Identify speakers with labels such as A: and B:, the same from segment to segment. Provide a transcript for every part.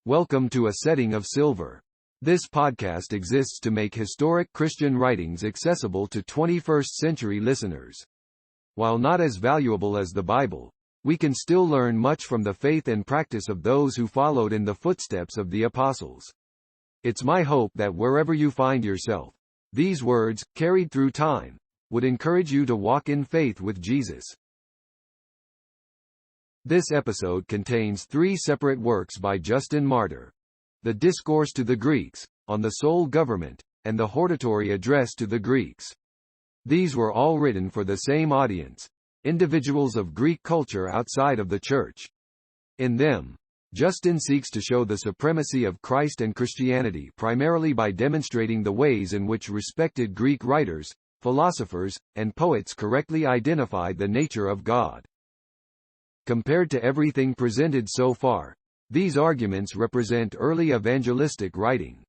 A: Welcome to A Setting of Silver. This podcast exists to make historic Christian writings accessible to 21st century listeners. While not as valuable as the Bible, we can still learn much from the faith and practice of those who followed in the footsteps of the apostles. It's my hope that wherever you find yourself, these words, carried through time, would encourage you to walk in faith with Jesus. This episode contains 3 separate works by Justin Martyr: the Discourse to the Greeks, on the Sole Government, and the Hortatory Address to the Greeks. These were all written for the same audience, individuals of Greek culture outside of the Church. In them, Justin seeks to show the supremacy of Christ and Christianity primarily by demonstrating the ways in which respected Greek writers, philosophers, and poets correctly identified the nature of God. Compared to everything presented so far, these arguments represent early evangelistic writing.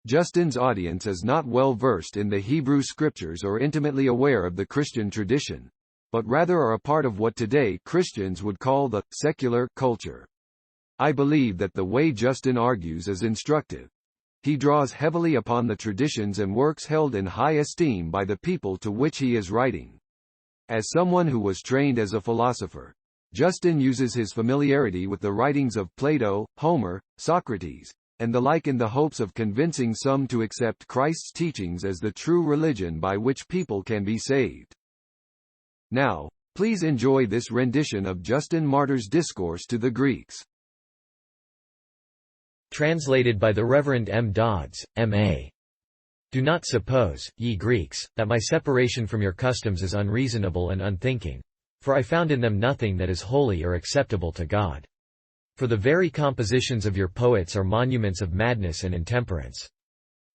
A: Justin's audience is not well versed in the Hebrew Scriptures or intimately aware of the Christian tradition, but rather are a part of what today Christians would call the secular culture. I believe that the way Justin argues is instructive. He draws heavily upon the traditions and works held in high esteem by the people to which he is writing. As someone who was trained as a philosopher, Justin uses his familiarity with the writings of Plato, Homer, Socrates, and the like in the hopes of convincing some to accept Christ's teachings as the true religion by which people can be saved. Now, please enjoy this rendition of Justin Martyr's Discourse to the Greeks.
B: Translated by the Reverend M. Dodds, M.A. Do not suppose, ye Greeks, that my separation from your customs is unreasonable and unthinking. For I found in them nothing that is holy or acceptable to God. For the very compositions of your poets are monuments of madness and intemperance.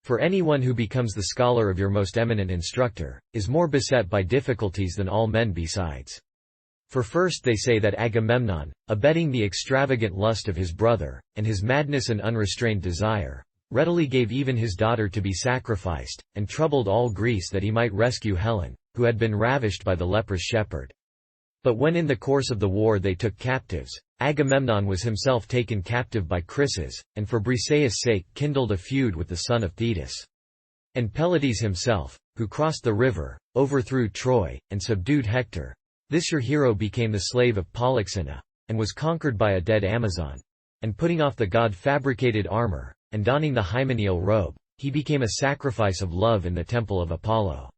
B: For anyone who becomes the scholar of your most eminent instructor, is more beset by difficulties than all men besides. For first they say that Agamemnon, abetting the extravagant lust of his brother, and his madness and unrestrained desire, readily gave even his daughter to be sacrificed, and troubled all Greece that he might rescue Helen, who had been ravished by the leprous shepherd. But when in the course of the war they took captives, Agamemnon was himself taken captive by Chryses, and for Briseis' sake kindled a feud with the son of Thetis. And Pelides himself, who crossed the river, overthrew Troy, and subdued Hector. This your hero became the slave of Polyxena, and was conquered by a dead Amazon. And putting off the god-fabricated armor, and donning the hymeneal robe, he became a sacrifice of love in the temple of Apollo.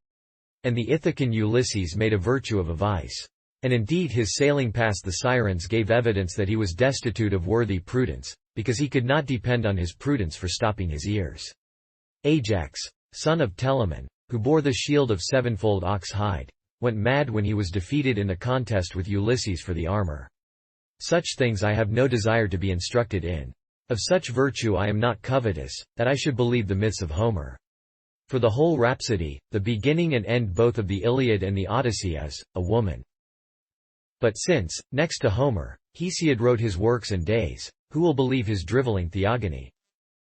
B: And the Ithacan Ulysses made a virtue of a vice. And indeed his sailing past the Sirens gave evidence that he was destitute of worthy prudence, because he could not depend on his prudence for stopping his ears. Ajax, son of Telamon, who bore the shield of sevenfold ox hide, went mad when he was defeated in the contest with Ulysses for the armor. Such things I have no desire to be instructed in. Of such virtue I am not covetous, that I should believe the myths of Homer. For the whole rhapsody, the beginning and end both of the Iliad and the Odyssey is, a woman. But since, next to Homer, Hesiod wrote his works in days, who will believe his drivelling theogony?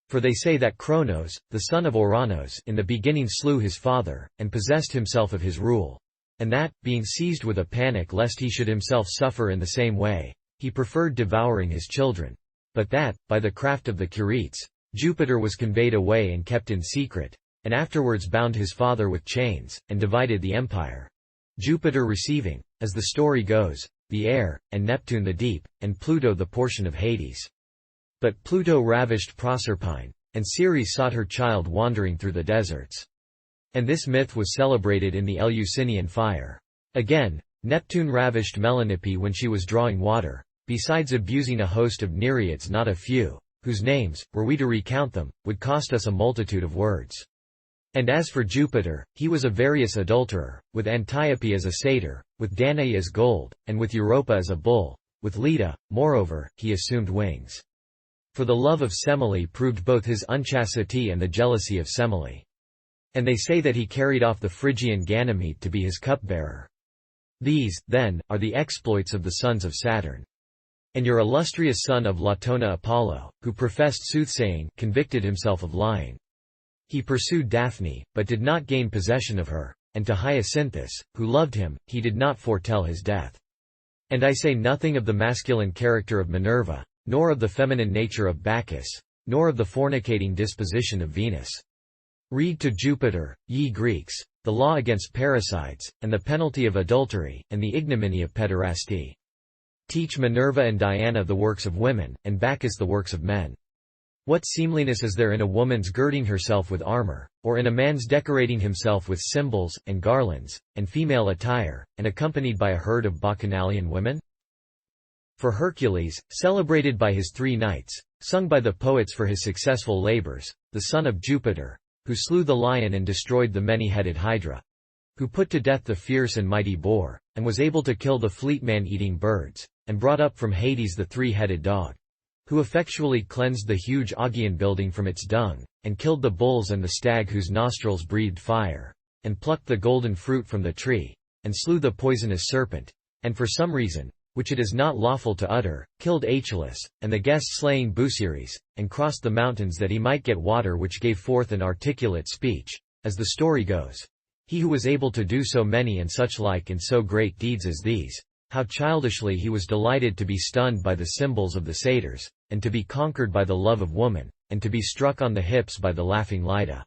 B: For they say that Cronos, the son of Ouranos, in the beginning slew his father, and possessed himself of his rule. And that, being seized with a panic lest he should himself suffer in the same way, he preferred devouring his children. But that, by the craft of the Curetes, Jupiter was conveyed away and kept in secret, and afterwards bound his father with chains, and divided the empire. Jupiter receiving, as the story goes, the air, and Neptune the deep, and Pluto the portion of Hades. But Pluto ravished Proserpine, and Ceres sought her child wandering through the deserts. And this myth was celebrated in the Eleusinian fire. Again, Neptune ravished Melanippe when she was drawing water, besides abusing a host of Nereids not a few, whose names, were we to recount them, would cost us a multitude of words. And as for Jupiter, he was a various adulterer, with Antiope as a satyr, with Danae as gold, and with Europa as a bull. With Leda, moreover, he assumed wings. For the love of Semele proved both his unchastity and the jealousy of Semele. And they say that he carried off the Phrygian Ganymede to be his cupbearer. These, then, are the exploits of the sons of Saturn. And your illustrious son of Latona Apollo, who professed soothsaying, convicted himself of lying. He pursued Daphne, but did not gain possession of her, and to Hyacinthus, who loved him, he did not foretell his death. And I say nothing of the masculine character of Minerva, nor of the feminine nature of Bacchus, nor of the fornicating disposition of Venus. Read to Jupiter, ye Greeks, the law against parricides, and the penalty of adultery, and the ignominy of pederasty. Teach Minerva and Diana the works of women, and Bacchus the works of men. What seemliness is there in a woman's girding herself with armor, or in a man's decorating himself with cymbals, and garlands, and female attire, and accompanied by a herd of bacchanalian women? For Hercules, celebrated by his 3 knights, sung by the poets for his successful labors, the son of Jupiter, who slew the lion and destroyed the many-headed hydra, who put to death the fierce and mighty boar, and was able to kill the fleet man-eating birds, and brought up from Hades the 3-headed dog, who effectually cleansed the huge Augean building from its dung, and killed the bulls and the stag whose nostrils breathed fire, and plucked the golden fruit from the tree, and slew the poisonous serpent, and for some reason, which it is not lawful to utter, killed Aeschylus, and the guest-slaying Busiris, and crossed the mountains that he might get water which gave forth an articulate speech. As the story goes, he who was able to do so many and such like and so great deeds as these, how childishly he was delighted to be stunned by the cymbals of the satyrs, and to be conquered by the love of woman, and to be struck on the hips by the laughing Lyda.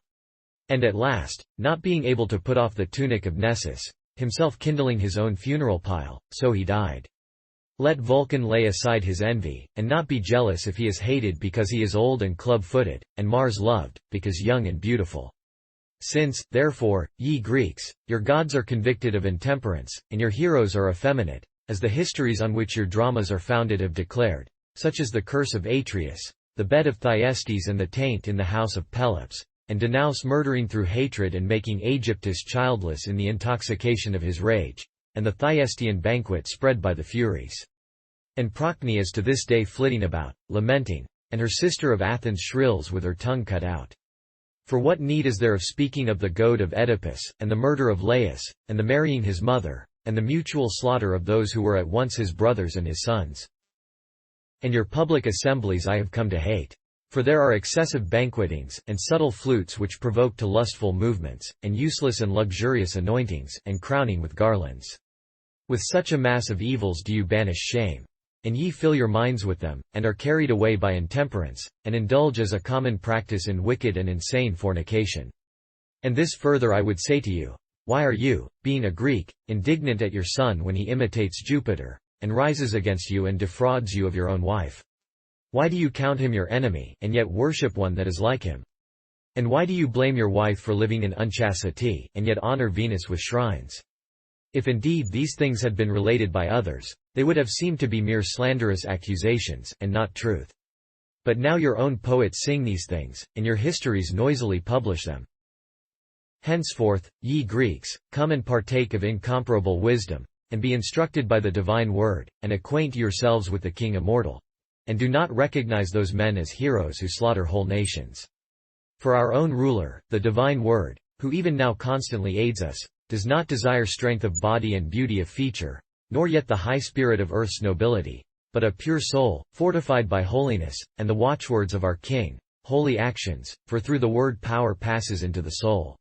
B: And at last, not being able to put off the tunic of Nessus, himself kindling his own funeral pile, so he died. Let Vulcan lay aside his envy, and not be jealous if he is hated because he is old and club-footed, and Mars loved, because young and beautiful. Since, therefore, ye Greeks, your gods are convicted of intemperance, and your heroes are effeminate, as the histories on which your dramas are founded have declared, such as the curse of Atreus, the bed of Thyestes and the taint in the house of Pelops, and Danaus murdering through hatred and making Aegyptus childless in the intoxication of his rage, and the Thyestean banquet spread by the Furies. And Procne is to this day flitting about, lamenting, and her sister of Athens shrills with her tongue cut out. For what need is there of speaking of the goad of Oedipus, and the murder of Laius, and the marrying his mother, and the mutual slaughter of those who were at once his brothers and his sons? And your public assemblies I have come to hate. For there are excessive banquetings, and subtle flutes which provoke to lustful movements, and useless and luxurious anointings, and crowning with garlands. With such a mass of evils do you banish shame. And ye fill your minds with them, and are carried away by intemperance, and indulge as a common practice in wicked and insane fornication. And this further I would say to you, why are you, being a Greek, indignant at your son when he imitates Jupiter, and rises against you and defrauds you of your own wife? Why do you count him your enemy, and yet worship one that is like him? And why do you blame your wife for living in unchastity, and yet honor Venus with shrines? If indeed these things had been related by others, they would have seemed to be mere slanderous accusations, and not truth. But now your own poets sing these things, and your histories noisily publish them. Henceforth, ye Greeks, come and partake of incomparable wisdom, and be instructed by the divine word, and acquaint yourselves with the King immortal. And do not recognize those men as heroes who slaughter whole nations. For our own ruler, the divine word, who even now constantly aids us, does not desire strength of body and beauty of feature, nor yet the high spirit of earth's nobility, but a pure soul, fortified by holiness, and the watchwords of our King, holy actions, for through the word power passes into the soul.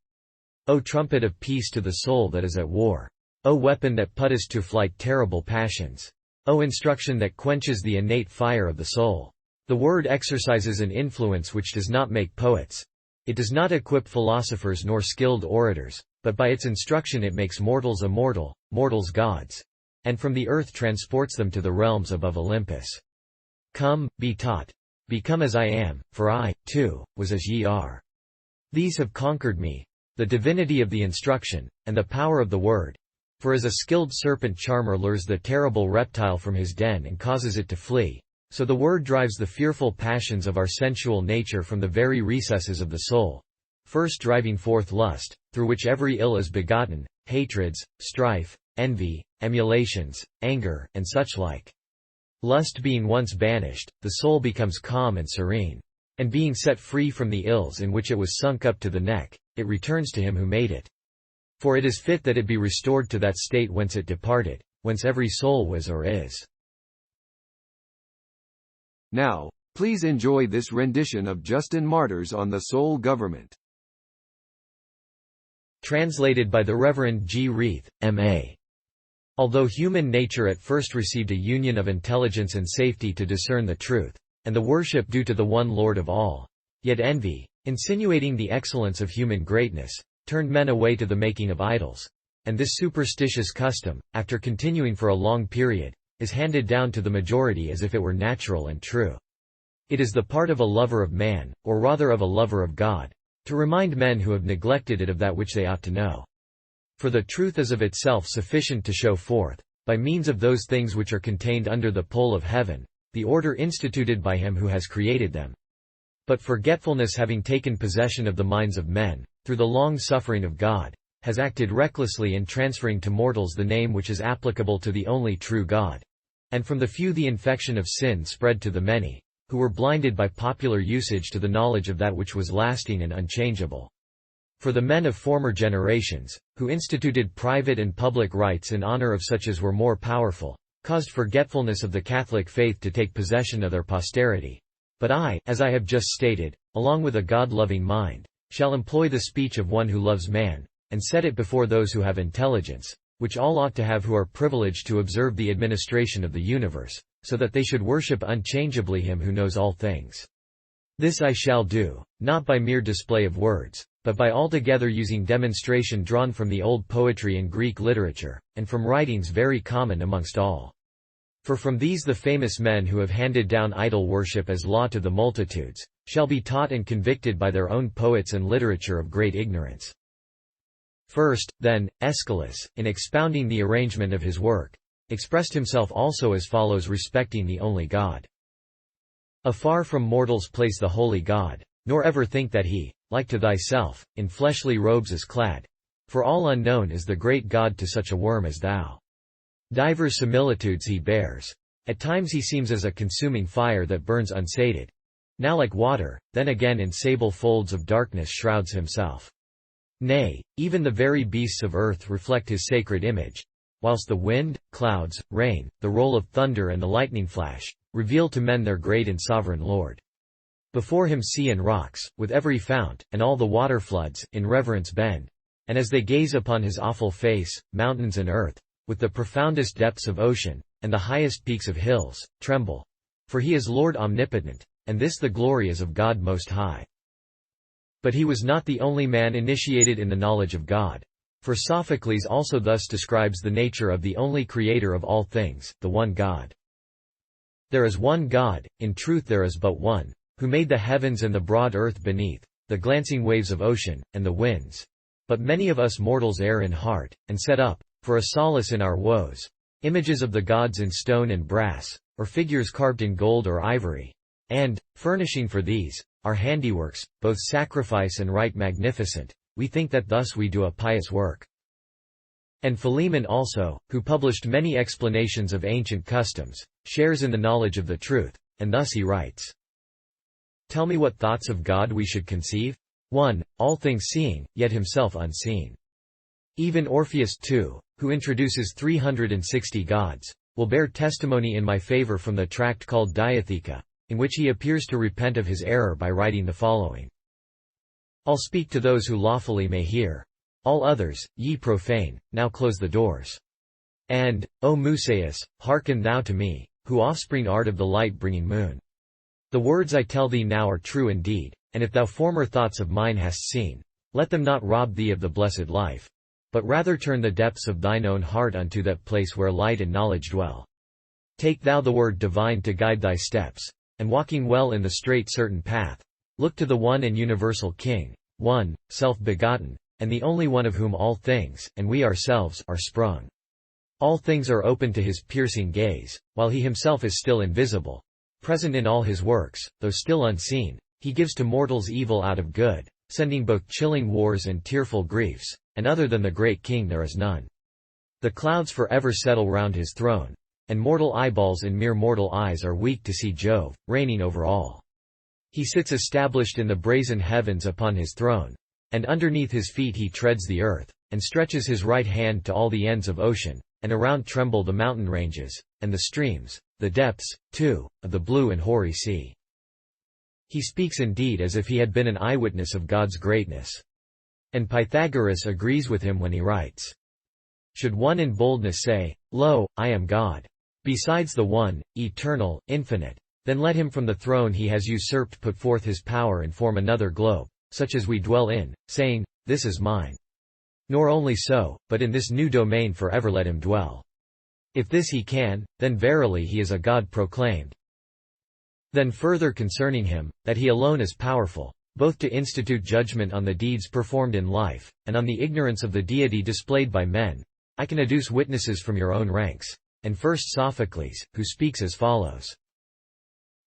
B: O trumpet of peace to the soul that is at war! O weapon that puttest to flight terrible passions! O instruction that quenches the innate fire of the soul! The word exercises an influence which does not make poets. It does not equip philosophers nor skilled orators, but by its instruction it makes mortals immortal, mortals gods, and from the earth transports them to the realms above Olympus. Come, be taught. Become as I am, for I, too, was as ye are. These have conquered me, the divinity of the instruction, and the power of the word. For as a skilled serpent charmer lures the terrible reptile from his den and causes it to flee, so the word drives the fearful passions of our sensual nature from the very recesses of the soul, first driving forth lust, through which every ill is begotten, hatreds, strife, envy, emulations, anger, and such like. Lust being once banished, the soul becomes calm and serene. And being set free from the ills in which it was sunk up to the neck, it returns to him who made it. For it is fit that it be restored to that state whence it departed, whence every soul was or is.
A: Now, please enjoy this rendition of Justin Martyr's On the Soul Government.
B: Translated by the Reverend G. Reith, M.A. Although human nature at first received a union of intelligence and safety to discern the truth, and the worship due to the one Lord of all. Yet envy, insinuating the excellence of human greatness, turned men away to the making of idols. And this superstitious custom, after continuing for a long period, is handed down to the majority as if it were natural and true. It is the part of a lover of man, or rather of a lover of God, to remind men who have neglected it of that which they ought to know. For the truth is of itself sufficient to show forth, by means of those things which are contained under the pole of heaven, the order instituted by him who has created them. But forgetfulness having taken possession of the minds of men, through the long suffering of God, has acted recklessly in transferring to mortals the name which is applicable to the only true God. And from the few the infection of sin spread to the many, who were blinded by popular usage to the knowledge of that which was lasting and unchangeable. For the men of former generations, who instituted private and public rites in honor of such as were more powerful, caused forgetfulness of the Catholic faith to take possession of their posterity. But I, as I have just stated, along with a God-loving mind, shall employ the speech of one who loves man, and set it before those who have intelligence, which all ought to have who are privileged to observe the administration of the universe, so that they should worship unchangeably him who knows all things. This I shall do, not by mere display of words, but by altogether using demonstration drawn from the old poetry and Greek literature, and from writings very common amongst all. For from these the famous men who have handed down idol worship as law to the multitudes, shall be taught and convicted by their own poets and literature of great ignorance. First, then, Aeschylus, in expounding the arrangement of his work, expressed himself also as follows respecting the only God. Afar from mortals place the holy God, nor ever think that he, like to thyself, in fleshly robes is clad. For all unknown is the great God to such a worm as thou. Divers similitudes he bears. At times he seems as a consuming fire that burns unsated. Now like water, then again in sable folds of darkness shrouds himself. Nay, even the very beasts of earth reflect his sacred image, whilst the wind, clouds, rain, the roll of thunder and the lightning flash, reveal to men their great and sovereign Lord. Before him sea and rocks, with every fount, and all the water floods, in reverence bend. And as they gaze upon his awful face, mountains and earth, with the profoundest depths of ocean, and the highest peaks of hills, tremble. For he is Lord omnipotent, and this the glory is of God Most High. But he was not the only man initiated in the knowledge of God. For Sophocles also thus describes the nature of the only creator of all things, the one God. There is one God, in truth there is but one, who made the heavens and the broad earth beneath, the glancing waves of ocean, and the winds. But many of us mortals err in heart, and set up, for a solace in our woes, images of the gods in stone and brass, or figures carved in gold or ivory. And, furnishing for these, our handiworks, both sacrifice and right magnificent, we think that thus we do a pious work. And Philemon also, who published many explanations of ancient customs, shares in the knowledge of the truth, and thus he writes. Tell me what thoughts of God we should conceive? 1. All things seeing, yet himself unseen. Even Orpheus too, who introduces 360 gods, will bear testimony in my favor from the tract called Diatheca, in which he appears to repent of his error by writing the following. I'll speak to those who lawfully may hear. All others, ye profane, now close the doors. And, O Musaeus, hearken thou to me, who offspring art of the light-bringing moon. The words I tell thee now are true indeed, and if thou former thoughts of mine hast seen, let them not rob thee of the blessed life, but rather turn the depths of thine own heart unto that place where light and knowledge dwell. Take thou the word divine to guide thy steps, and walking well in the straight certain path, look to the one and universal King, one, self-begotten, and the only one of whom all things, and we ourselves, are sprung. All things are open to his piercing gaze, while he himself is still invisible. Present in all his works, though still unseen, he gives to mortals evil out of good, sending both chilling wars and tearful griefs, and other than the great King there is none. The clouds forever settle round his throne, and mortal eyeballs and mere mortal eyes are weak to see Jove, reigning over all. He sits established in the brazen heavens upon his throne, and underneath his feet he treads the earth, and stretches his right hand to all the ends of ocean, and around tremble the mountain ranges, and the streams, the depths, too, of the blue and hoary sea. He speaks indeed as if he had been an eyewitness of God's greatness. And Pythagoras agrees with him when he writes, should one in boldness say, Lo, I am God. Besides the one, eternal, infinite, Then let him from the throne he has usurped put forth his power and form another globe, such as we dwell in, saying, This is mine. Nor only so, but in this new domain forever let him dwell. If this he can, then verily he is a God proclaimed. Then further concerning him, that he alone is powerful, both to institute judgment on the deeds performed in life, and on the ignorance of the deity displayed by men, I can adduce witnesses from your own ranks. And first Sophocles, who speaks as follows.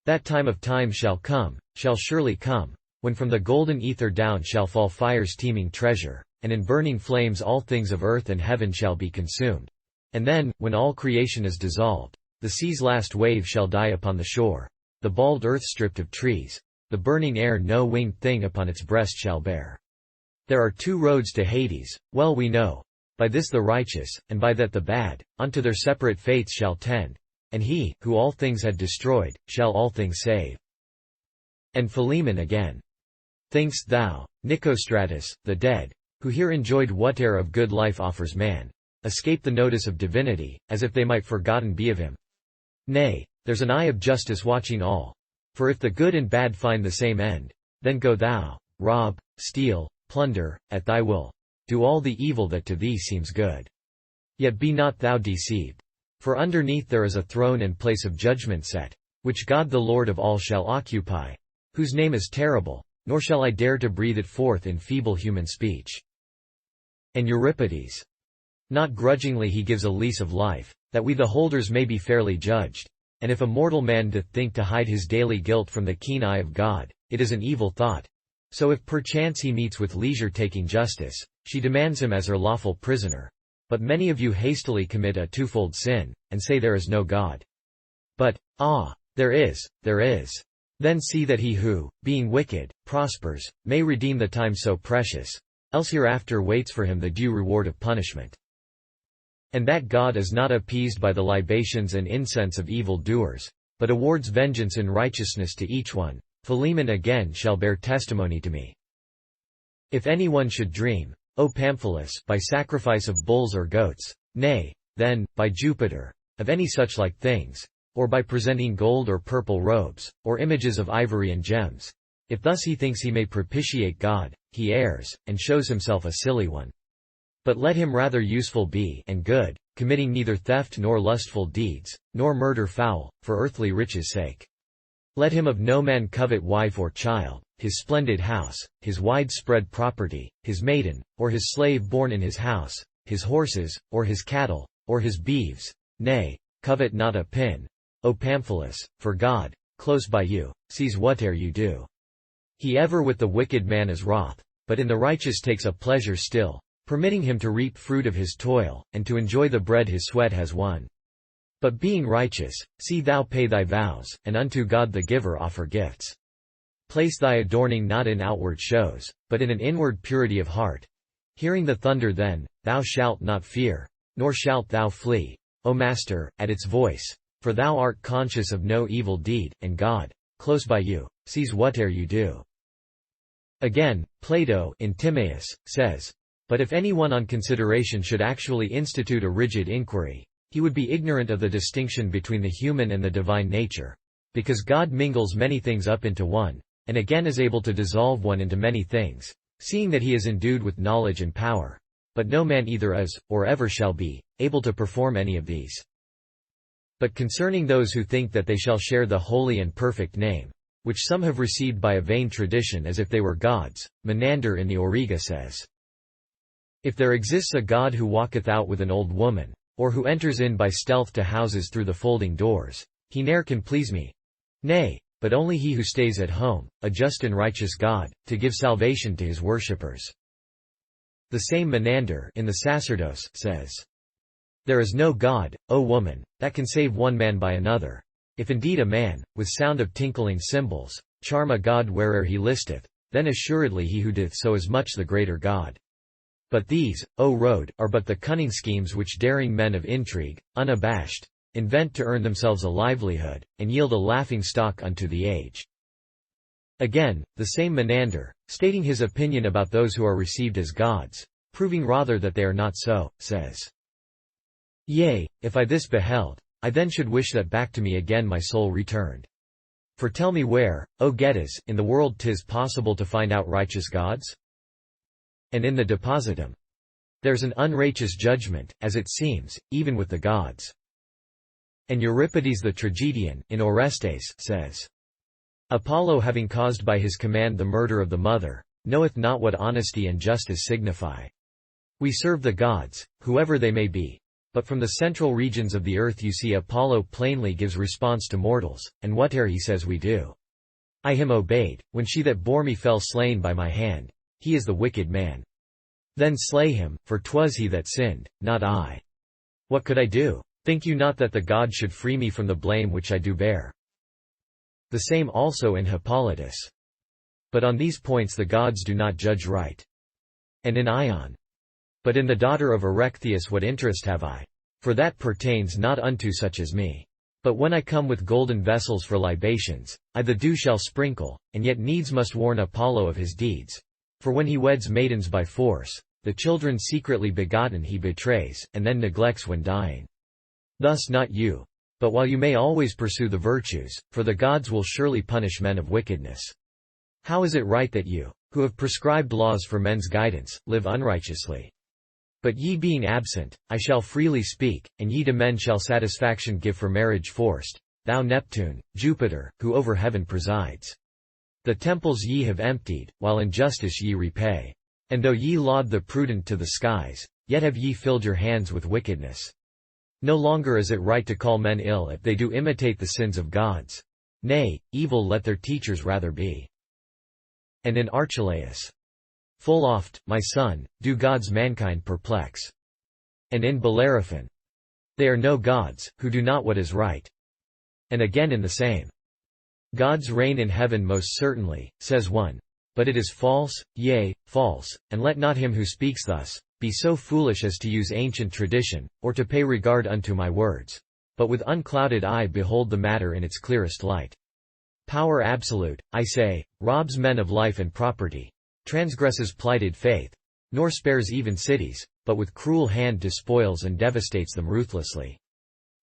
B: That time of time shall come, shall surely come, when from the golden ether down shall fall fire's teeming treasure, and in burning flames all things of earth and heaven shall be consumed. And then, when all creation is dissolved, the sea's last wave shall die upon the shore, the bald earth stripped of trees, the burning air no winged thing upon its breast shall bear. There are two roads to Hades, well we know, by this the righteous, and by that the bad, unto their separate fates shall tend, and he, who all things had destroyed, shall all things save. And Philemon again. Think'st thou, Nicostratus, the dead, who here enjoyed whate'er of good life offers man, escape the notice of divinity, as if they might forgotten be of him? Nay, there's an eye of justice watching all. For if the good and bad find the same end, then go thou, rob, steal, plunder, at thy will, do all the evil that to thee seems good. Yet be not thou deceived. For underneath there is a throne and place of judgment set, which God the Lord of all shall occupy, whose name is terrible, nor shall I dare to breathe it forth in feeble human speech. And Euripides. Not grudgingly he gives a lease of life, that we the holders may be fairly judged. And if a mortal man doth think to hide his daily guilt from the keen eye of God, it is an evil thought. So if perchance he meets with leisure taking justice, she demands him as her lawful prisoner. But many of you hastily commit a twofold sin, and say there is no God. But, there is. Then see that he who, being wicked, prospers, may redeem the time so precious, else hereafter waits for him the due reward of punishment. And that God is not appeased by the libations and incense of evil doers, but awards vengeance in righteousness to each one. Philemon again shall bear testimony to me. If any one should dream, O Pamphilus, by sacrifice of bulls or goats, nay, then, by Jupiter, of any such like things, or by presenting gold or purple robes, or images of ivory and gems, if thus he thinks he may propitiate God, he errs, and shows himself a silly one. But let him rather useful be and good, committing neither theft nor lustful deeds, nor murder foul, for earthly riches' sake. Let him of no man covet wife or child, his splendid house, his wide-spread property, his maiden, or his slave born in his house, his horses, or his cattle, or his beeves, nay, covet not a pin, O Pamphilus, for God, close by you, sees whate'er you do. He ever with the wicked man is wroth, but in the righteous takes a pleasure still, permitting him to reap fruit of his toil, and to enjoy the bread his sweat has won. But being righteous, see thou pay thy vows, and unto God the giver offer gifts. Place thy adorning not in outward shows, but in an inward purity of heart. Hearing the thunder then, thou shalt not fear, nor shalt thou flee, O Master, at its voice, for thou art conscious of no evil deed, and God, close by you, sees whate'er you do. Again, Plato, in Timaeus, says, But if any one on consideration should actually institute a rigid inquiry, he would be ignorant of the distinction between the human and the divine nature, because God mingles many things up into one, and again is able to dissolve one into many things, seeing that he is endued with knowledge and power. But no man either is, or ever shall be, able to perform any of these. But concerning those who think that they shall share the holy and perfect name, which some have received by a vain tradition as if they were gods, Menander in the Auriga says, If there exists a God who walketh out with an old woman, or who enters in by stealth to houses through the folding doors, he ne'er can please me. Nay, but only he who stays at home, a just and righteous God, to give salvation to his worshippers. The same Menander in the Sacerdos says, There is no God, O woman, that can save one man by another. If indeed a man, with sound of tinkling cymbals, charm a God where'er he listeth, then assuredly he who doth so is much the greater God. But these, O road, are but the cunning schemes which daring men of intrigue, unabashed, invent to earn themselves a livelihood, and yield a laughing stock unto the age. Again, the same Menander, stating his opinion about those who are received as gods, proving rather that they are not so, says, Yea, if I this beheld, I then should wish that back to me again my soul returned. For tell me where, O Getas, in the world 'tis possible to find out righteous gods? And in the depositum. There's an unrighteous judgment, as it seems, even with the gods. And Euripides the tragedian, in Orestes, says, Apollo having caused by his command the murder of the mother, knoweth not what honesty and justice signify. We serve the gods, whoever they may be. But from the central regions of the earth you see Apollo plainly gives response to mortals, and whate'er he says we do. I him obeyed, when she that bore me fell slain by my hand. He is the wicked man. Then slay him, for 'twas he that sinned, not I. What could I do? Think you not that the gods should free me from the blame which I do bear? The same also in Hippolytus. But on these points the gods do not judge right. And in Ion. But in the daughter of Erechtheus what interest have I? For that pertains not unto such as me. But when I come with golden vessels for libations, I the dew shall sprinkle, and yet needs must warn Apollo of his deeds. For when he weds maidens by force, the children secretly begotten he betrays, and then neglects when dying. Thus not you. But while you may always pursue the virtues, for the gods will surely punish men of wickedness. How is it right that you, who have prescribed laws for men's guidance, live unrighteously? But ye being absent, I shall freely speak, and ye to men shall satisfaction give for marriage forced, thou Neptune, Jupiter, who over heaven presides. The temples ye have emptied, while injustice ye repay. And though ye laud the prudent to the skies, yet have ye filled your hands with wickedness. No longer is it right to call men ill if they do imitate the sins of gods. Nay, evil let their teachers rather be. And in Archelaus. Full oft, my son, do gods mankind perplex. And in Bellerophon. They are no gods, who do not what is right. And again in the same. Gods reign in heaven most certainly, says one. But it is false, yea, false, and let not him who speaks thus, be so foolish as to use ancient tradition, or to pay regard unto my words. But with unclouded eye behold the matter in its clearest light. Power absolute, I say, robs men of life and property, transgresses plighted faith, nor spares even cities, but with cruel hand despoils and devastates them ruthlessly.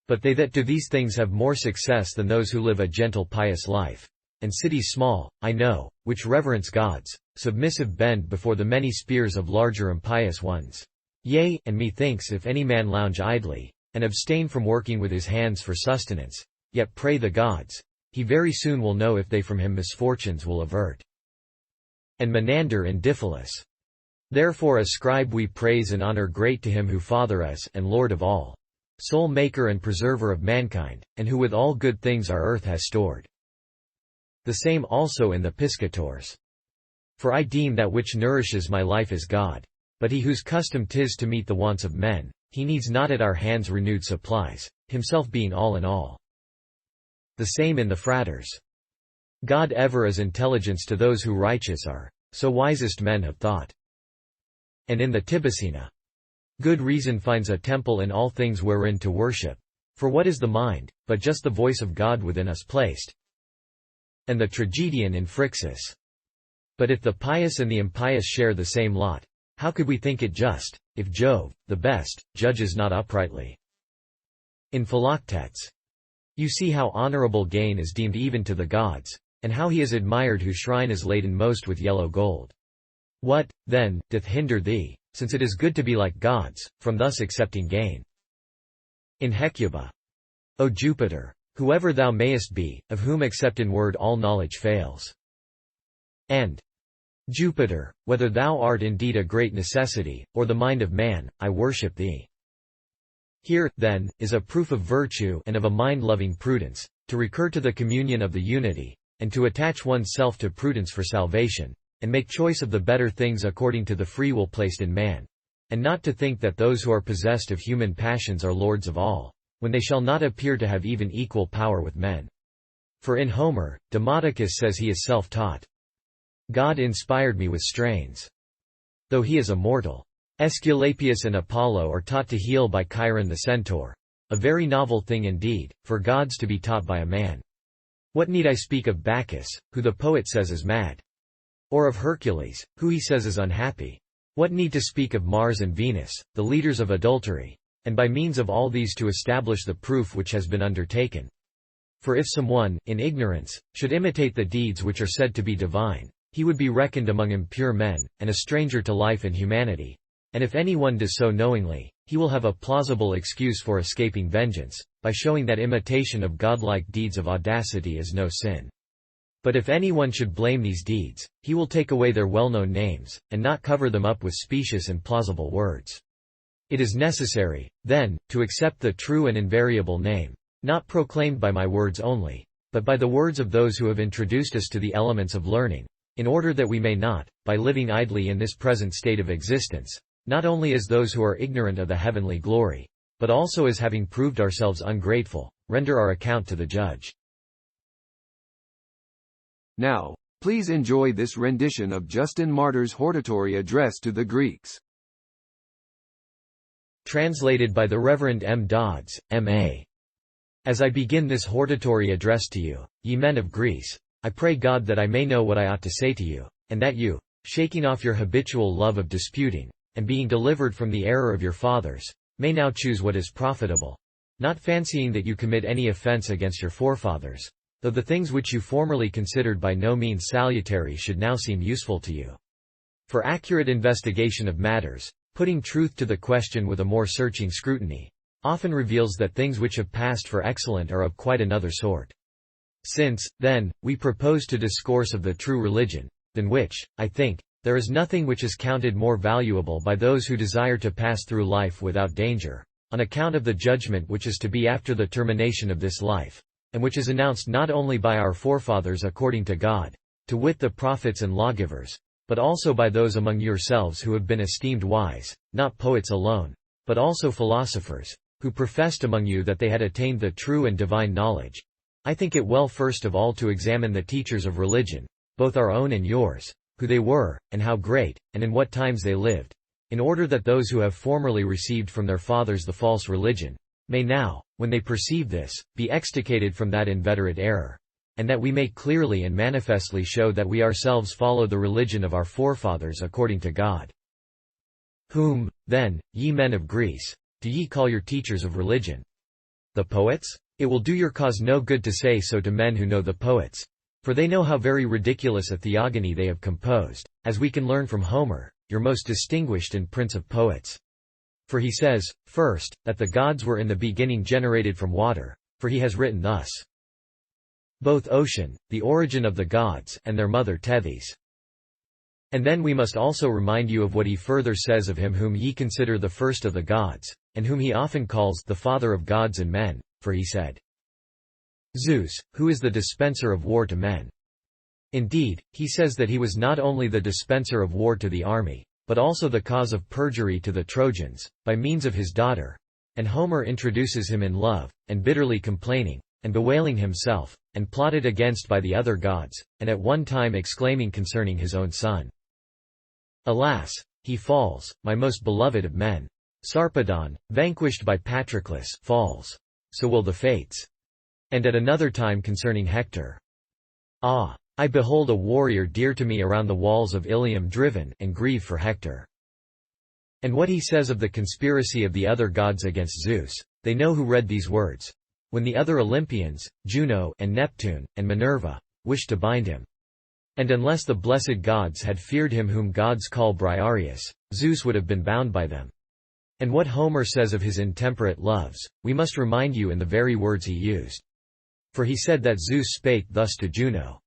B: But they that do these things have more success than those who live a gentle pious life. And cities small, I know, which reverence gods, submissive bend before the many spears of larger impious ones. Yea, and methinks if any man lounge idly, and abstain from working with his hands for sustenance, yet pray the gods, he very soon will know if they from him misfortunes will avert. And Menander in Diphilus. Therefore ascribe we praise and honor great to him who Father is and Lord of all, sole maker and preserver of mankind, and who with all good things our earth has stored. The same also in the Piscators. For I deem that which nourishes my life is God. But he whose custom 'tis to meet the wants of men, he needs not at our hands renewed supplies, himself being all in all. The same in the Fraters. God ever is intelligence to those who righteous are, so wisest men have thought. And in the Tibicina. Good reason finds a temple in all things wherein to worship. For what is the mind, but just the voice of God within us placed? And the Tragedian in Phrixus. But if the pious and the impious share the same lot, how could we think it just, if Jove, the best, judges not uprightly? In Philoctetes. You see how honorable gain is deemed even to the gods, and how he is admired whose shrine is laden most with yellow gold. What, then, doth hinder thee, since it is good to be like gods, from thus accepting gain? In Hecuba. O Jupiter, whoever thou mayest be, of whom except in word all knowledge fails. And Jupiter, whether thou art indeed a great necessity, or the mind of man, I worship thee. Here, then, is a proof of virtue and of a mind-loving prudence, to recur to the communion of the unity, and to attach one's self to prudence for salvation, and make choice of the better things according to the free will placed in man, and not to think that those who are possessed of human passions are lords of all, when they shall not appear to have even equal power with men. For in Homer, Demodocus says he is self-taught. God inspired me with strains. Though he is a mortal. Aesculapius and Apollo are taught to heal by Chiron the centaur. A very novel thing indeed, for gods to be taught by a man. What need I speak of Bacchus, who the poet says is mad? Or of Hercules, who he says is unhappy? What need to speak of Mars and Venus, the leaders of adultery? And by means of all these to establish the proof which has been undertaken. For if someone, in ignorance, should imitate the deeds which are said to be divine, he would be reckoned among impure men, and a stranger to life and humanity. And if anyone does so knowingly, he will have a plausible excuse for escaping vengeance, by showing that imitation of godlike deeds of audacity is no sin. But if anyone should blame these deeds, he will take away their well-known names, and not cover them up with specious and plausible words. It is necessary, then, to accept the true and invariable name, not proclaimed by my words only, but by the words of those who have introduced us to the elements of learning, in order that we may not, by living idly in this present state of existence, not only as those who are ignorant of the heavenly glory, but also as having proved ourselves ungrateful, render our account to the judge.
A: Now, please enjoy this rendition of Justin Martyr's Hortatory Address to the Greeks.
B: Translated by the Reverend M. Dodds, M.A. As I begin this hortatory address to you, ye men of Greece, I pray God that I may know what I ought to say to you, and that you, shaking off your habitual love of disputing, and being delivered from the error of your fathers, may now choose what is profitable, not fancying that you commit any offense against your forefathers, though the things which you formerly considered by no means salutary should now seem useful to you. For accurate investigation of matters, putting truth to the question with a more searching scrutiny, often reveals that things which have passed for excellent are of quite another sort. Since, then, we propose to discourse of the true religion, than which, I think, there is nothing which is counted more valuable by those who desire to pass through life without danger, on account of the judgment which is to be after the termination of this life, and which is announced not only by our forefathers according to God, to wit the prophets and lawgivers, but also by those among yourselves who have been esteemed wise, not poets alone, but also philosophers, who professed among you that they had attained the true and divine knowledge. I think it well first of all to examine the teachers of religion, both our own and yours, who they were, and how great, and in what times they lived, in order that those who have formerly received from their fathers the false religion, may now, when they perceive this, be extricated from that inveterate error, and that we may clearly and manifestly show that we ourselves follow the religion of our forefathers according to God. Whom, then, ye men of Greece, do ye call your teachers of religion? The poets? It will do your cause no good to say so to men who know the poets. For they know how very ridiculous a theogony they have composed, as we can learn from Homer, your most distinguished and prince of poets. For he says, first, that the gods were in the beginning generated from water, for he has written thus. Both ocean, the origin of the gods, and their mother Tethys. And then we must also remind you of what he further says of him whom ye consider the first of the gods, and whom he often calls the father of gods and men, for he said, Zeus, who is the dispenser of war to men. Indeed, he says that he was not only the dispenser of war to the army, but also the cause of perjury to the Trojans, by means of his daughter. And Homer introduces him in love, and bitterly complaining, and bewailing himself, and plotted against by the other gods, and at one time exclaiming concerning his own son. Alas, he falls, my most beloved of men. Sarpedon, vanquished by Patroclus, falls. So will the fates. And at another time concerning Hector. Ah! I behold a warrior dear to me around the walls of Ilium driven, and grieve for Hector. And what he says of the conspiracy of the other gods against Zeus, they know who read these words. When the other Olympians, Juno, and Neptune, and Minerva, wished to bind him. And unless the blessed gods had feared him whom gods call Briareus, Zeus would have been bound by them. And what Homer says of his intemperate loves, we must remind you in the very words he used. For he said that Zeus spake thus to Juno.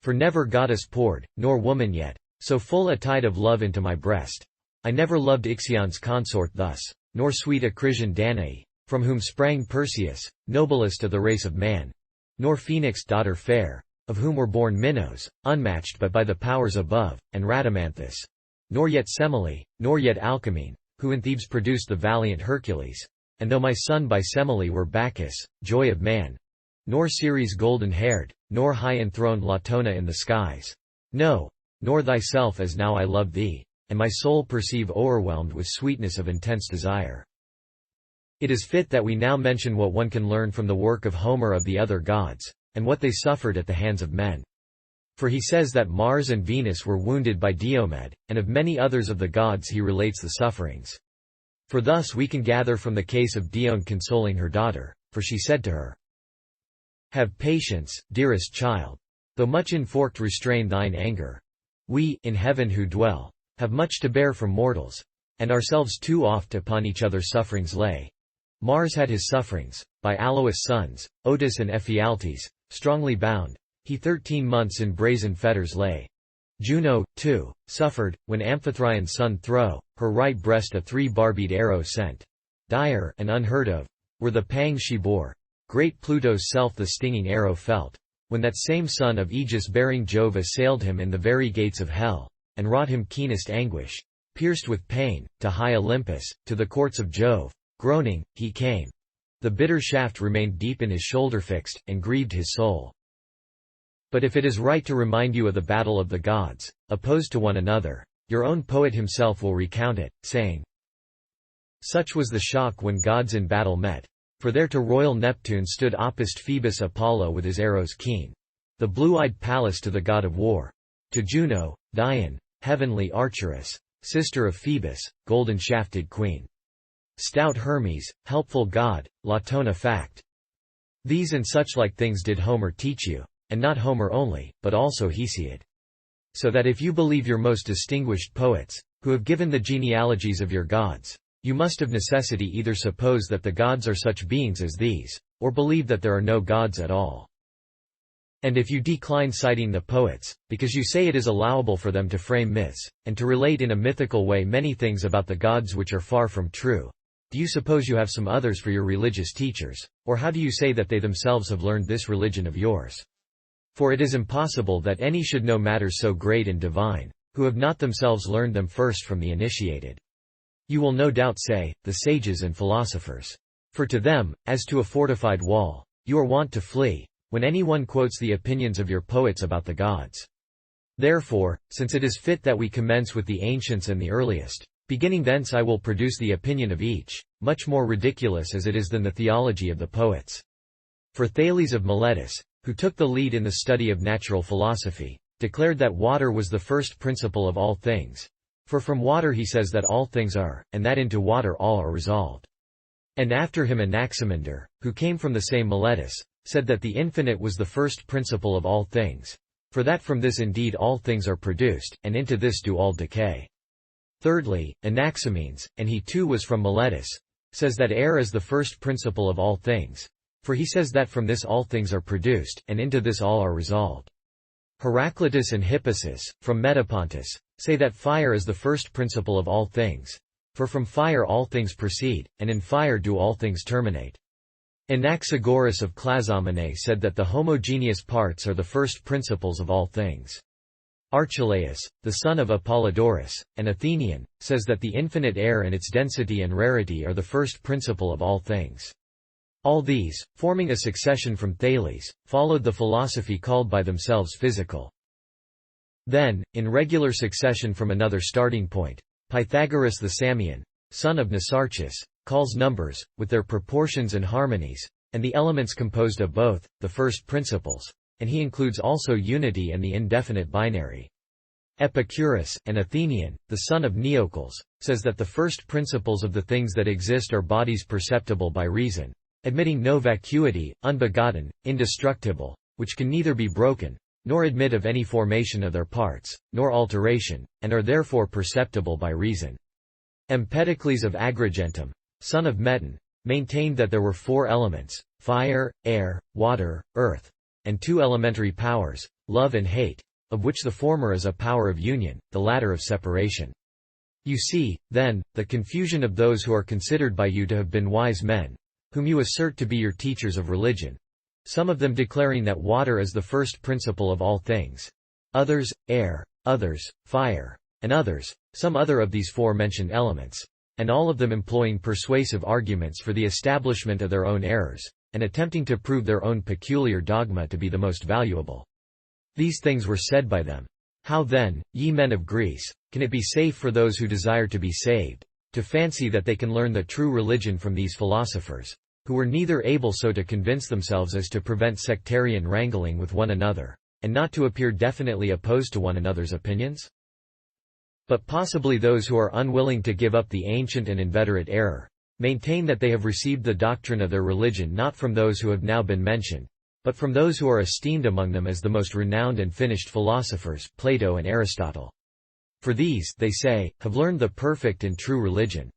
B: For never goddess poured, nor woman yet, so full a tide of love into my breast. I never loved Ixion's consort thus, nor sweet Acrisian Danae, from whom sprang Perseus, noblest of the race of man, nor Phoenix daughter fair, of whom were born Minos, unmatched but by the powers above, and Rhadamanthus, nor yet Semele, nor yet Alcmene, who in Thebes produced the valiant Hercules, and though my son by Semele were Bacchus, joy of man, nor Ceres golden-haired, nor high-enthroned Latona in the skies. No, nor thyself as now I love thee, and my soul perceive o'erwhelmed with sweetness of intense desire. It is fit that we now mention what one can learn from the work of Homer of the other gods, and what they suffered at the hands of men. For he says that Mars and Venus were wounded by Diomed, and of many others of the gods he relates the sufferings. For thus we can gather from the case of Dione consoling her daughter, for she said to her, Have patience, dearest child. Though much enforced restrain thine anger. We, in heaven who dwell, have much to bear from mortals, and ourselves too oft upon each other sufferings lay. Mars had his sufferings, by Alois' sons, Otis and Ephialtes, strongly bound, he 13 months in brazen fetters lay. Juno, too, suffered, when Amphitryon's son thro' her right breast a 3-barbied arrow sent. Dire and unheard of were the pangs she bore. Great Pluto's self the stinging arrow felt, when that same son of aegis-bearing Jove assailed him in the very gates of hell, and wrought him keenest anguish. Pierced with pain, to high Olympus, to the courts of Jove, groaning, he came. The bitter shaft remained deep in his shoulder fixed, and grieved his soul. But if it is right to remind you of the battle of the gods, opposed to one another, your own poet himself will recount it, saying, Such was the shock when gods in battle met. For there to royal Neptune stood opposed Phoebus Apollo with his arrows keen. The blue-eyed Pallas to the god of war. To Juno, Dian, heavenly archeress, sister of Phoebus, golden-shafted queen. Stout Hermes, helpful god, Latona fact. These and such like things did Homer teach you, and not Homer only, but also Hesiod. So that if you believe your most distinguished poets, who have given the genealogies of your gods, you must of necessity either suppose that the gods are such beings as these, or believe that there are no gods at all. And if you decline citing the poets, because you say it is allowable for them to frame myths, and to relate in a mythical way many things about the gods which are far from true, do you suppose you have some others for your religious teachers, or how do you say that they themselves have learned this religion of yours? For it is impossible that any should know matters so great and divine, who have not themselves learned them first from the initiated. You will no doubt say, the sages and philosophers. For to them, as to a fortified wall, you are wont to flee, when any one quotes the opinions of your poets about the gods. Therefore, since it is fit that we commence with the ancients and the earliest, beginning thence I will produce the opinion of each, much more ridiculous as it is than the theology of the poets. For Thales of Miletus, who took the lead in the study of natural philosophy, declared that water was the first principle of all things. For from water he says that all things are, and that into water all are resolved. And after him Anaximander, who came from the same Miletus, said that the infinite was the first principle of all things. For that from this indeed all things are produced, and into this do all decay. Thirdly, Anaximenes, and he too was from Miletus, says that air is the first principle of all things. For he says that from this all things are produced, and into this all are resolved. Heraclitus and Hippasus, from Metapontus, say that fire is the first principle of all things. For from fire all things proceed, and in fire do all things terminate. Anaxagoras of Clazomenae said that the homogeneous parts are the first principles of all things. Archelaus, the son of Apollodorus, an Athenian, says that the infinite air and its density and rarity are the first principle of all things. All these, forming a succession from Thales, followed the philosophy called by themselves physical. Then, in regular succession from another starting point, Pythagoras the Samian, son of Nisarchus, calls numbers, with their proportions and harmonies, and the elements composed of both, the first principles, and he includes also unity and the indefinite binary. Epicurus, an Athenian, the son of Neocles, says that the first principles of the things that exist are bodies perceptible by reason, admitting no vacuity, unbegotten, indestructible, which can neither be broken, nor admit of any formation of their parts, nor alteration, and are therefore perceptible by reason. Empedocles of Agrigentum, son of Meton, maintained that there were 4 elements, fire, air, water, earth, and 2 elementary powers, love and hate, of which the former is a power of union, the latter of separation. You see, then, the confusion of those who are considered by you to have been wise men, whom you assert to be your teachers of religion. Some of them declaring that water is the first principle of all things. Others, air, others, fire, and others, some other of these 4 mentioned elements, and all of them employing persuasive arguments for the establishment of their own errors, and attempting to prove their own peculiar dogma to be the most valuable. These things were said by them. How then, ye men of Greece, can it be safe for those who desire to be saved, to fancy that they can learn the true religion from these philosophers, who were neither able so to convince themselves as to prevent sectarian wrangling with one another, and not to appear definitely opposed to one another's opinions? But possibly those who are unwilling to give up the ancient and inveterate error, maintain that they have received the doctrine of their religion not from those who have now been mentioned, but from those who are esteemed among them as the most renowned and finished philosophers, Plato and Aristotle. For these, they say, have learned the perfect and true religion.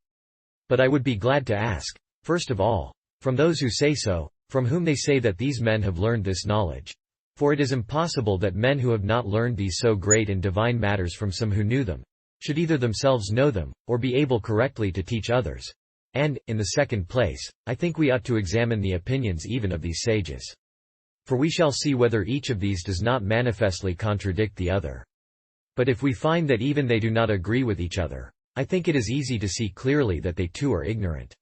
B: But I would be glad to ask, first of all, from those who say so, from whom they say that these men have learned this knowledge. For it is impossible that men who have not learned these so great and divine matters from some who knew them, should either themselves know them, or be able correctly to teach others. And, in the second place, I think we ought to examine the opinions even of these sages. For we shall see whether each of these does not manifestly contradict the other. But if we find that even they do not agree with each other, I think it is easy to see clearly that they too are ignorant.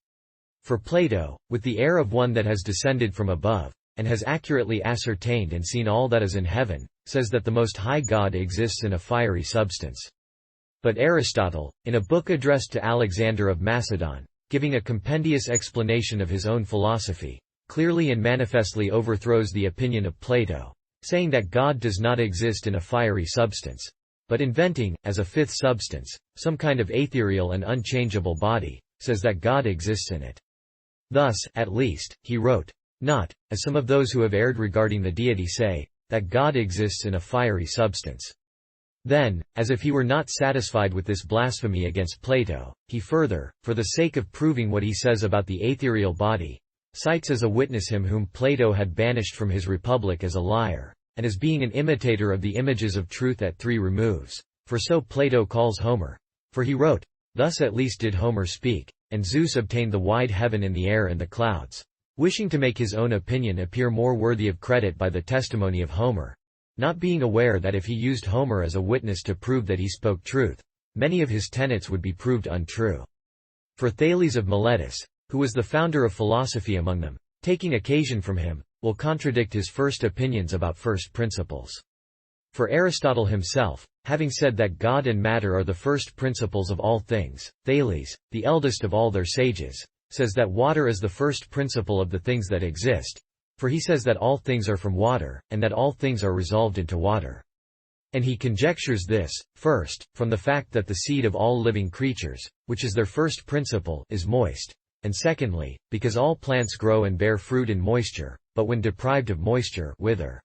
B: For Plato, with the air of one that has descended from above, and has accurately ascertained and seen all that is in heaven, says that the Most High God exists in a fiery substance. But Aristotle, in a book addressed to Alexander of Macedon, giving a compendious explanation of his own philosophy, clearly and manifestly overthrows the opinion of Plato, saying that God does not exist in a fiery substance, but inventing, as a fifth substance, some kind of ethereal and unchangeable body, says that God exists in it. Thus, at least, he wrote, not, as some of those who have erred regarding the deity say, that God exists in a fiery substance. Then, as if he were not satisfied with this blasphemy against Plato, he further, for the sake of proving what he says about the ethereal body, cites as a witness him whom Plato had banished from his Republic as a liar, and as being an imitator of the images of truth at 3 removes, for so Plato calls Homer. For he wrote, thus at least did Homer speak, and Zeus obtained the wide heaven and the air and the clouds, wishing to make his own opinion appear more worthy of credit by the testimony of Homer, not being aware that if he used Homer as a witness to prove that he spoke truth, many of his tenets would be proved untrue. For Thales of Miletus, who was the founder of philosophy among them, taking occasion from him, will contradict his first opinions about first principles. For Aristotle himself, having said that God and matter are the first principles of all things, Thales, the eldest of all their sages, says that water is the first principle of the things that exist, for he says that all things are from water, and that all things are resolved into water. And he conjectures this, first, from the fact that the seed of all living creatures, which is their first principle, is moist, and secondly, because all plants grow and bear fruit in moisture, but when deprived of moisture, wither.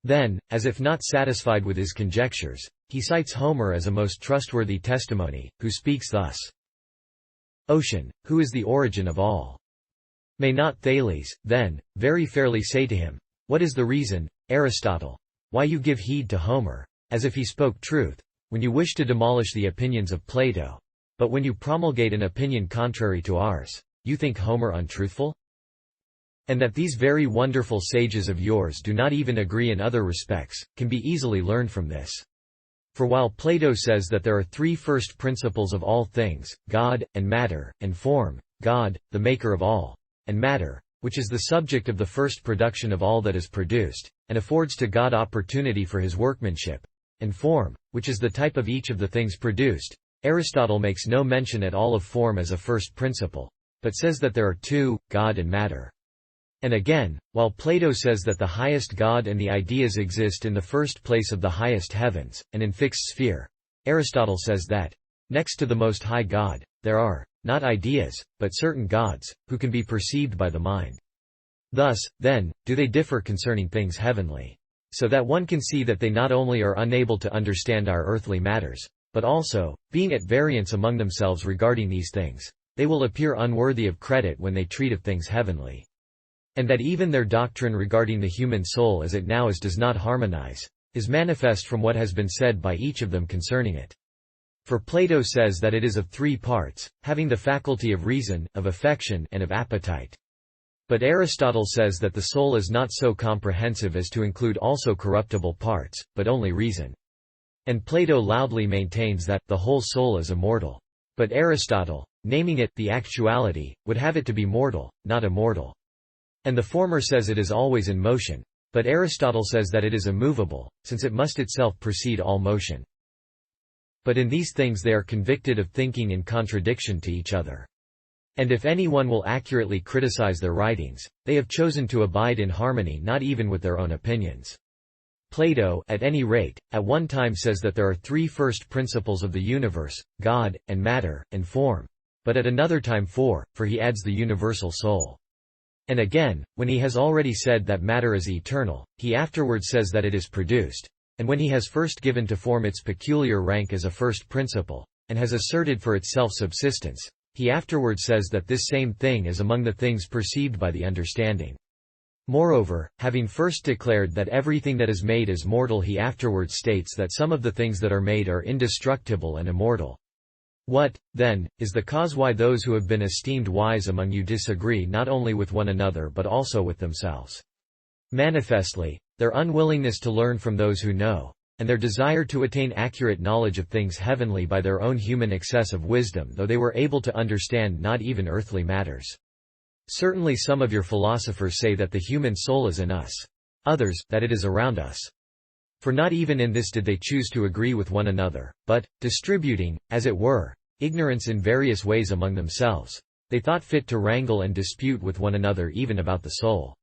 B: Then, as if not satisfied with his conjectures, he cites Homer as a most trustworthy testimony, who speaks thus. Ocean, who is the origin of all? May not Thales, then, very fairly say to him, what is the reason, Aristotle, why you give heed to Homer, as if he spoke truth, when you wish to demolish the opinions of Plato, but when you promulgate an opinion contrary to ours, you think Homer untruthful? And that these very wonderful sages of yours do not even agree in other respects, can be easily learned from this. For while Plato says that there are 3 first principles of all things, God, and matter, and form, God, the maker of all, and matter, which is the subject of the first production of all that is produced, and affords to God opportunity for his workmanship, and form, which is the type of each of the things produced, Aristotle makes no mention at all of form as a first principle, but says that there are 2, God and matter. And again, while Plato says that the highest God and the ideas exist in the first place of the highest heavens, and in fixed sphere, Aristotle says that, next to the Most High God, there are, not ideas, but certain gods, who can be perceived by the mind. Thus, then, do they differ concerning things heavenly. So that one can see that they not only are unable to understand our earthly matters, but also, being at variance among themselves regarding these things, they will appear unworthy of credit when they treat of things heavenly. And that even their doctrine regarding the human soul as it now is does not harmonize, is manifest from what has been said by each of them concerning it. For Plato says that it is of 3 parts, having the faculty of reason, of affection, and of appetite. But Aristotle says that the soul is not so comprehensive as to include also corruptible parts, but only reason. And Plato loudly maintains that the whole soul is immortal. But Aristotle, naming it the actuality, would have it to be mortal, not immortal. And the former says it is always in motion, but Aristotle says that it is immovable, since it must itself precede all motion. But in these things they are convicted of thinking in contradiction to each other. And if anyone will accurately criticize their writings, they have chosen to abide in harmony not even with their own opinions. Plato, at any rate, at one time says that there are 3 first principles of the universe, God, and matter, and form, but at another time 4, for he adds the universal soul. And again, when he has already said that matter is eternal, he afterward says that it is produced. And when he has first given to form its peculiar rank as a first principle, and has asserted for its self-subsistence, he afterward says that this same thing is among the things perceived by the understanding. Moreover, having first declared that everything that is made is mortal, he afterward states that some of the things that are made are indestructible and immortal. What, then, is the cause why those who have been esteemed wise among you disagree not only with one another but also with themselves? Manifestly, their unwillingness to learn from those who know, and their desire to attain accurate knowledge of things heavenly by their own human excess of wisdom, though they were able to understand not even earthly matters. Certainly some of your philosophers say that the human soul is in us. Others, that it is around us. For not even in this did they choose to agree with one another, but, distributing, as it were, ignorance in various ways among themselves, they thought fit to wrangle and dispute with one another even about the soul.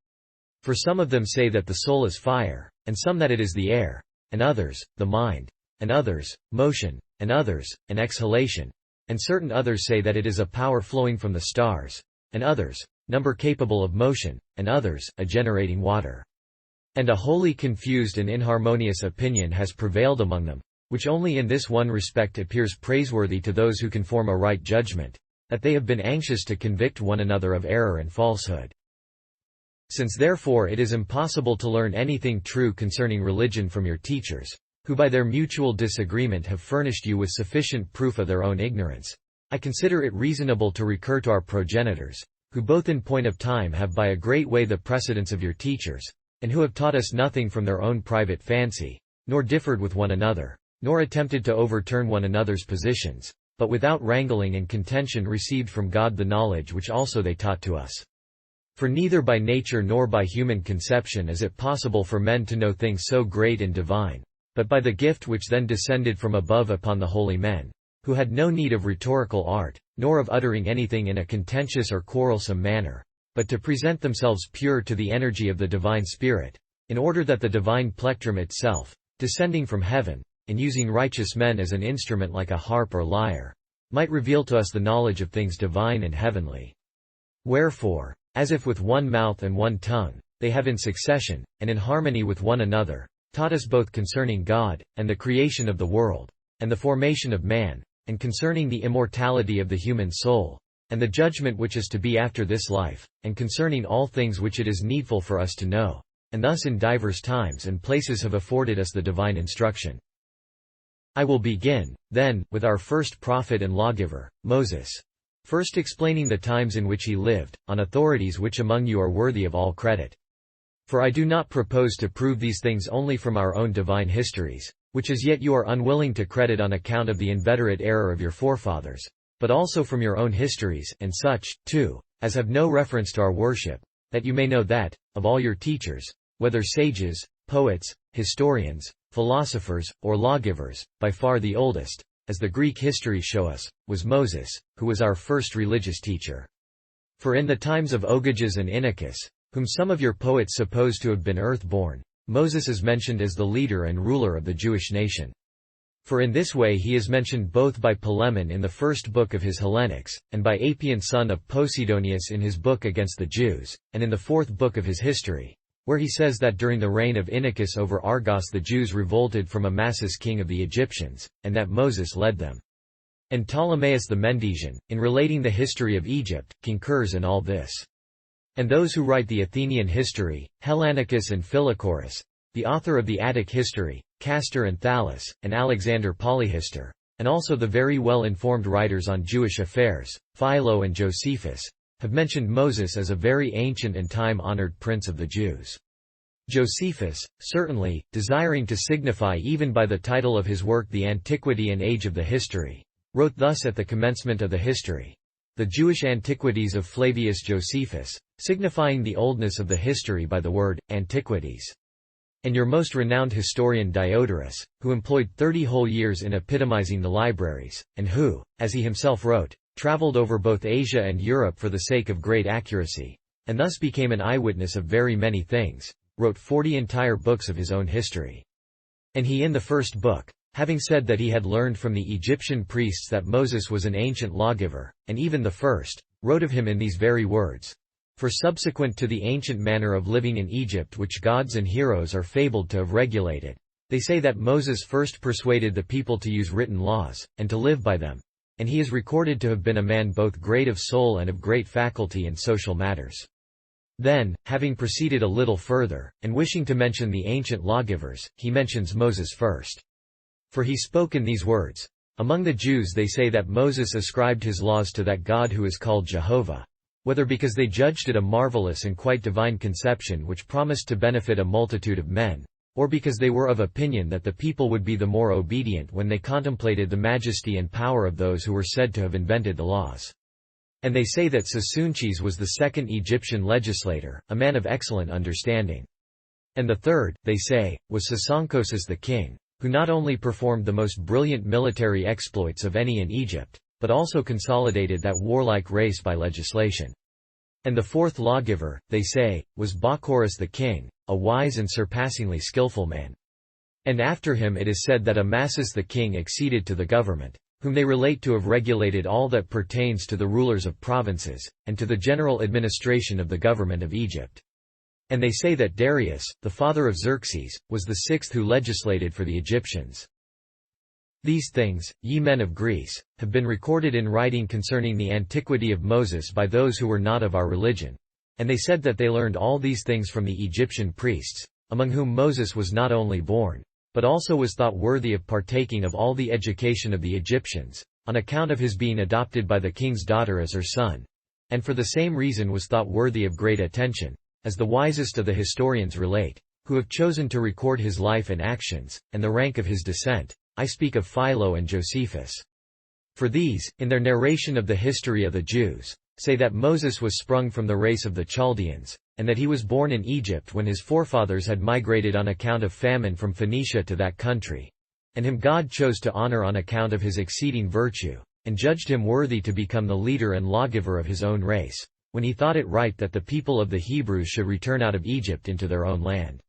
B: For some of them say that the soul is fire, and some that it is the air, and others, the mind, and others, motion, and others, an exhalation, and certain others say that it is a power flowing from the stars, and others, number capable of motion, and others, a generating water. And a wholly confused and inharmonious opinion has prevailed among them, which only in this one respect appears praiseworthy to those who can form a right judgment, that they have been anxious to convict one another of error and falsehood. Since therefore it is impossible to learn anything true concerning religion from your teachers, who by their mutual disagreement have furnished you with sufficient proof of their own ignorance, I consider it reasonable to recur to our progenitors, who both in point of time have by a great way the precedence of your teachers, and who have taught us nothing from their own private fancy, nor differed with one another, nor attempted to overturn one another's positions, but without wrangling and contention received from God the knowledge which also they taught to us. For neither by nature nor by human conception is it possible for men to know things so great and divine, but by the gift which then descended from above upon the holy men, who had no need of rhetorical art, nor of uttering anything in a contentious or quarrelsome manner, but to present themselves pure to the energy of the divine Spirit, in order that the divine plectrum itself, descending from heaven, and using righteous men as an instrument like a harp or lyre, might reveal to us the knowledge of things divine and heavenly. Wherefore, as if with one mouth and one tongue, they have in succession, and in harmony with one another, taught us both concerning God, and the creation of the world, and the formation of man, and concerning the immortality of the human soul, and the judgment which is to be after this life, and concerning all things which it is needful for us to know, and thus in divers times and places have afforded us the divine instruction. I will begin, then, with our first prophet and lawgiver, Moses, first explaining the times in which he lived, on authorities which among you are worthy of all credit. For I do not propose to prove these things only from our own divine histories, which as yet you are unwilling to credit on account of the inveterate error of your forefathers, but also from your own histories, and such, too, as have no reference to our worship, that you may know that, of all your teachers, whether sages, poets, historians, philosophers, or lawgivers, by far the oldest, as the Greek histories show us, was Moses, who was our first religious teacher. For in the times of Ogyges and Inachus, whom some of your poets suppose to have been earth-born, Moses is mentioned as the leader and ruler of the Jewish nation. For in this way he is mentioned both by Polemon in the first book of his Hellenics, and by Apion son of Posidonius in his book against the Jews, and in the fourth book of his history, where he says that during the reign of Inachus over Argos the Jews revolted from Amasis king of the Egyptians, and that Moses led them. And Ptolemaeus the Mendesian, in relating the history of Egypt, concurs in all this. And those who write the Athenian history, Hellanicus and Philochorus, the author of the Attic history, Castor and Thallus, and Alexander Polyhistor, and also the very well-informed writers on Jewish affairs, Philo and Josephus, have mentioned Moses as a very ancient and time-honored prince of the Jews. Josephus, certainly, desiring to signify even by the title of his work the antiquity and age of the history, wrote thus at the commencement of the history, the Jewish Antiquities of Flavius Josephus, signifying the oldness of the history by the word, antiquities. And your most renowned historian Diodorus, who employed 30 whole years in epitomizing the libraries, and who, as he himself wrote, traveled over both Asia and Europe for the sake of great accuracy, and thus became an eyewitness of very many things, wrote 40 entire books of his own history. And he in the first book, having said that he had learned from the Egyptian priests that Moses was an ancient lawgiver, and even the first, wrote of him in these very words, For subsequent to the ancient manner of living in Egypt which gods and heroes are fabled to have regulated, they say that Moses first persuaded the people to use written laws, and to live by them, and he is recorded to have been a man both great of soul and of great faculty in social matters. Then, having proceeded a little further, and wishing to mention the ancient lawgivers, he mentions Moses first. For he spoke in these words, "Among the Jews they say that Moses ascribed his laws to that God who is called Jehovah, whether because they judged it a marvelous and quite divine conception which promised to benefit a multitude of men, or because they were of opinion that the people would be the more obedient when they contemplated the majesty and power of those who were said to have invented the laws. And they say that Sasunches was the second Egyptian legislator, a man of excellent understanding. And the third, they say, was Sasankosis the king, who not only performed the most brilliant military exploits of any in Egypt, but also consolidated that warlike race by legislation. And the fourth lawgiver, they say, was Bacchorus the king, a wise and surpassingly skillful man. And after him it is said that Amasis the king acceded to the government, whom they relate to have regulated all that pertains to the rulers of provinces, and to the general administration of the government of Egypt. And they say that Darius, the father of Xerxes, was the sixth who legislated for the Egyptians. These things, ye men of Greece, have been recorded in writing concerning the antiquity of Moses by those who were not of our religion. And they said that they learned all these things from the Egyptian priests, among whom Moses was not only born, but also was thought worthy of partaking of all the education of the Egyptians, on account of his being adopted by the king's daughter as her son, and for the same reason was thought worthy of great attention, as the wisest of the historians relate, who have chosen to record his life and actions, and the rank of his descent. I speak of Philo and Josephus. For these, in their narration of the history of the Jews, say that Moses was sprung from the race of the Chaldeans, and that he was born in Egypt when his forefathers had migrated on account of famine from Phoenicia to that country. And him God chose to honor on account of his exceeding virtue, and judged him worthy to become the leader and lawgiver of his own race, when he thought it right that the people of the Hebrews should return out of Egypt into their own land.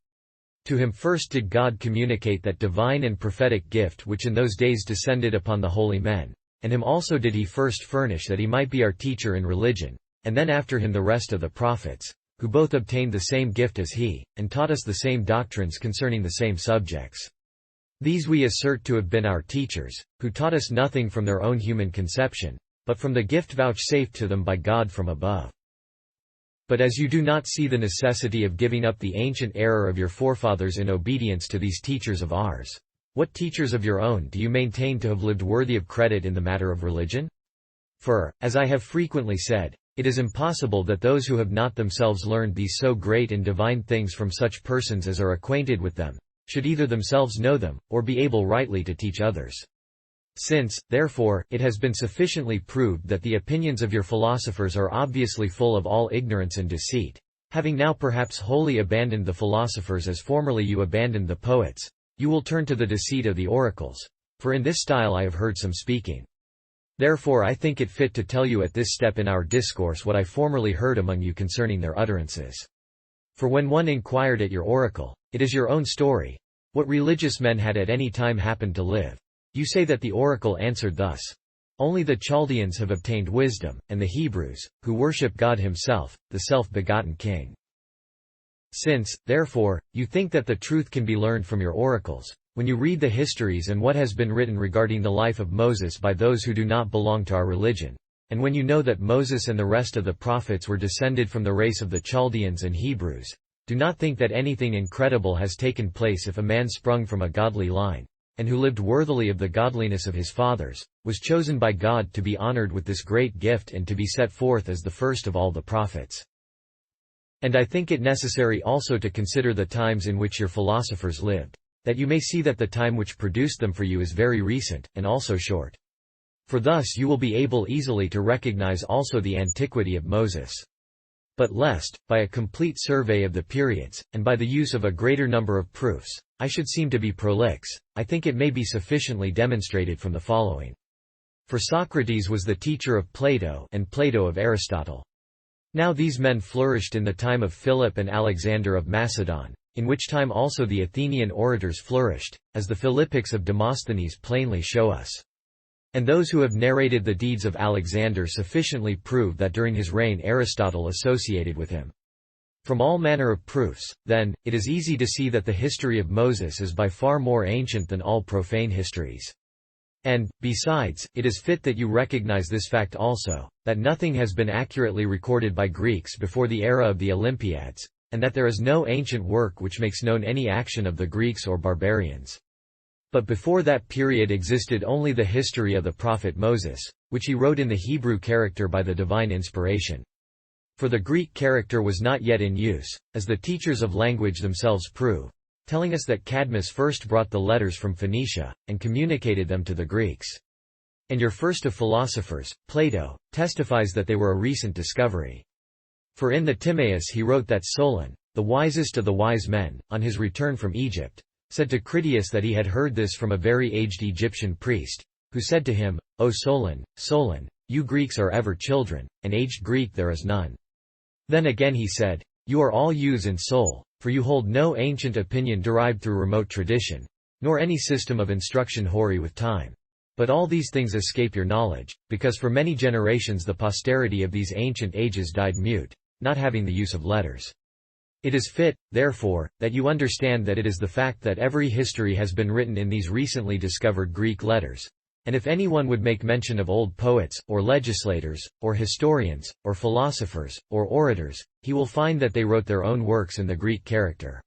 B: To him first did God communicate that divine and prophetic gift which in those days descended upon the holy men, and him also did he first furnish that he might be our teacher in religion, and then after him the rest of the prophets, who both obtained the same gift as he, and taught us the same doctrines concerning the same subjects. These we assert to have been our teachers, who taught us nothing from their own human conception, but from the gift vouchsafed to them by God from above. But as you do not see the necessity of giving up the ancient error of your forefathers in obedience to these teachers of ours, what teachers of your own do you maintain to have lived worthy of credit in the matter of religion? For, as I have frequently said, it is impossible that those who have not themselves learned these so great and divine things from such persons as are acquainted with them, should either themselves know them, or be able rightly to teach others. Since, therefore, it has been sufficiently proved that the opinions of your philosophers are obviously full of all ignorance and deceit, having now perhaps wholly abandoned the philosophers as formerly you abandoned the poets, you will turn to the deceit of the oracles, for in this style I have heard some speaking. Therefore I think it fit to tell you at this step in our discourse what I formerly heard among you concerning their utterances. For when one inquired at your oracle, it is your own story, what religious men had at any time happened to live. You say that the oracle answered thus: only the Chaldeans have obtained wisdom, and the Hebrews, who worship God himself, the self-begotten King. Since, therefore, you think that the truth can be learned from your oracles, when you read the histories and what has been written regarding the life of Moses by those who do not belong to our religion, and when you know that Moses and the rest of the prophets were descended from the race of the Chaldeans and Hebrews, do not think that anything incredible has taken place if a man sprung from a godly line, and who lived worthily of the godliness of his fathers, was chosen by God to be honored with this great gift and to be set forth as the first of all the prophets. And I think it necessary also to consider the times in which your philosophers lived, that you may see that the time which produced them for you is very recent, and also short. For thus you will be able easily to recognize also the antiquity of Moses. But lest, by a complete survey of the periods, and by the use of a greater number of proofs, I should seem to be prolix, I think it may be sufficiently demonstrated from the following. For Socrates was the teacher of Plato, and Plato of Aristotle. Now these men flourished in the time of Philip and Alexander of Macedon, in which time also the Athenian orators flourished, as the Philippics of Demosthenes plainly show us. And those who have narrated the deeds of Alexander sufficiently prove that during his reign Aristotle associated with him. From all manner of proofs, then, it is easy to see that the history of Moses is by far more ancient than all profane histories. And, besides, it is fit that you recognize this fact also, that nothing has been accurately recorded by Greeks before the era of the Olympiads, and that there is no ancient work which makes known any action of the Greeks or barbarians. But before that period existed only the history of the prophet Moses, which he wrote in the Hebrew character by the divine inspiration. For the Greek character was not yet in use, as the teachers of language themselves prove, telling us that Cadmus first brought the letters from Phoenicia, and communicated them to the Greeks. And your first of philosophers, Plato, testifies that they were a recent discovery. For in the Timaeus he wrote that Solon, the wisest of the wise men, on his return from Egypt, said to Critias that he had heard this from a very aged Egyptian priest, who said to him, O Solon, Solon, you Greeks are ever children, an aged Greek there is none. Then again he said, you are all youths in soul, for you hold no ancient opinion derived through remote tradition, nor any system of instruction hoary with time. But all these things escape your knowledge, because for many generations the posterity of these ancient ages died mute, not having the use of letters. It is fit, therefore, that you understand that it is the fact that every history has been written in these recently discovered Greek letters. And if anyone would make mention of old poets, or legislators, or historians, or philosophers, or orators, he will find that they wrote their own works in the Greek character.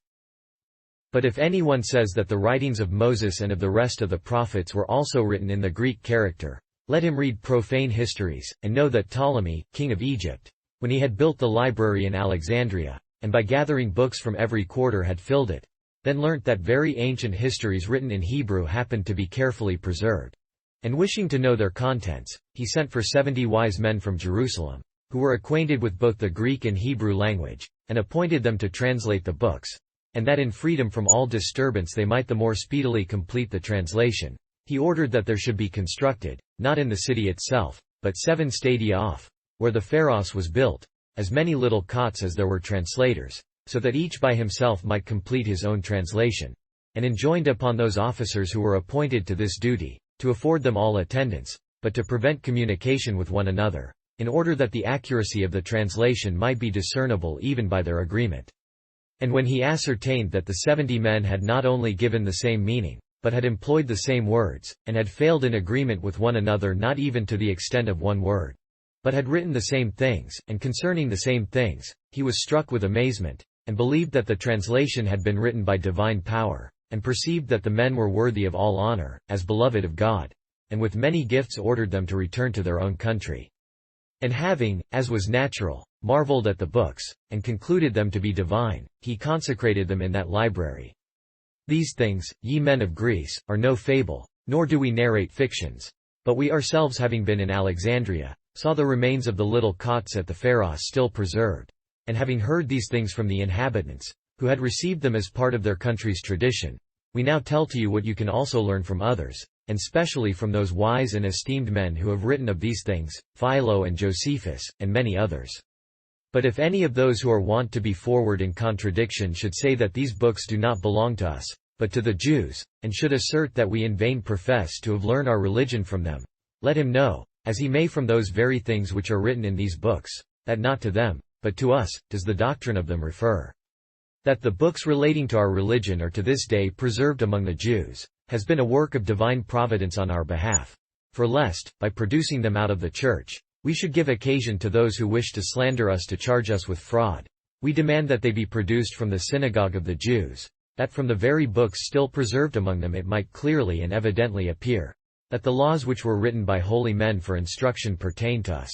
B: But if anyone says that the writings of Moses and of the rest of the prophets were also written in the Greek character, let him read profane histories, and know that Ptolemy, king of Egypt, when he had built the library in Alexandria, and by gathering books from every quarter had filled it, then learnt that very ancient histories written in Hebrew happened to be carefully preserved. And wishing to know their contents, he sent for 70 wise men from Jerusalem, who were acquainted with both the Greek and Hebrew language, and appointed them to translate the books, and that in freedom from all disturbance they might the more speedily complete the translation. He ordered that there should be constructed, not in the city itself, but 7 stadia off, where the pharos was built, as many little cots as there were translators, so that each by himself might complete his own translation, and enjoined upon those officers who were appointed to this duty, to afford them all attendance, but to prevent communication with one another, in order that the accuracy of the translation might be discernible even by their agreement. And when he ascertained that the 70 men had not only given the same meaning, but had employed the same words, and had failed in agreement with one another not even to the extent of one word, but had written the same things, and concerning the same things, he was struck with amazement, and believed that the translation had been written by divine power, and perceived that the men were worthy of all honor, as beloved of God, and with many gifts ordered them to return to their own country. And having, as was natural, marveled at the books, and concluded them to be divine, he consecrated them in that library. These things, ye men of Greece, are no fable, nor do we narrate fictions. But we ourselves having been in Alexandria, saw the remains of the little cots at the pharos still preserved, and having heard these things from the inhabitants, who had received them as part of their country's tradition, we now tell to you what you can also learn from others, and specially from those wise and esteemed men who have written of these things, Philo and Josephus, and many others. But if any of those who are wont to be forward in contradiction should say that these books do not belong to us, but to the Jews, and should assert that we in vain profess to have learned our religion from them, let him know, as he may from those very things which are written in these books, that not to them, but to us, does the doctrine of them refer. That the books relating to our religion are to this day preserved among the Jews, has been a work of divine providence on our behalf. For lest, by producing them out of the Church, we should give occasion to those who wish to slander us to charge us with fraud, we demand that they be produced from the synagogue of the Jews, that from the very books still preserved among them it might clearly and evidently appear, that the laws which were written by holy men for instruction pertain to us.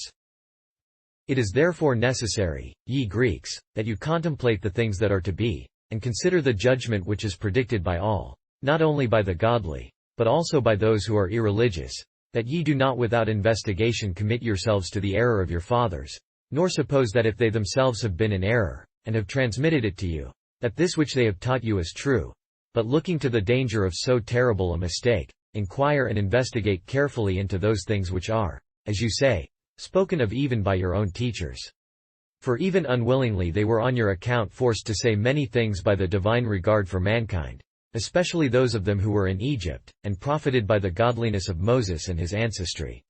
B: It is therefore necessary, ye Greeks, that you contemplate the things that are to be, and consider the judgment which is predicted by all, not only by the godly, but also by those who are irreligious, that ye do not without investigation commit yourselves to the error of your fathers, nor suppose that if they themselves have been in error, and have transmitted it to you, that this which they have taught you is true. But looking to the danger of so terrible a mistake, inquire and investigate carefully into those things which are, as you say, spoken of even by your own teachers. For even unwillingly they were on your account forced to say many things by the divine regard for mankind, especially those of them who were in Egypt, and profited by the godliness of Moses and his ancestry.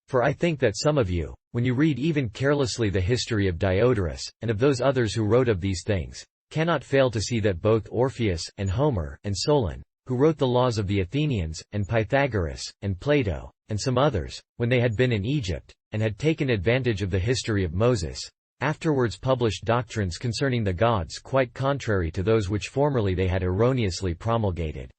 B: For I think that some of you, when you read even carelessly the history of Diodorus, and of those others who wrote of these things, cannot fail to see that both Orpheus, and Homer, and Solon, who wrote the laws of the Athenians, and Pythagoras, and Plato, and some others, when they had been in Egypt, and had taken advantage of the history of Moses, afterwards published doctrines concerning the gods quite contrary to those which formerly they had erroneously promulgated.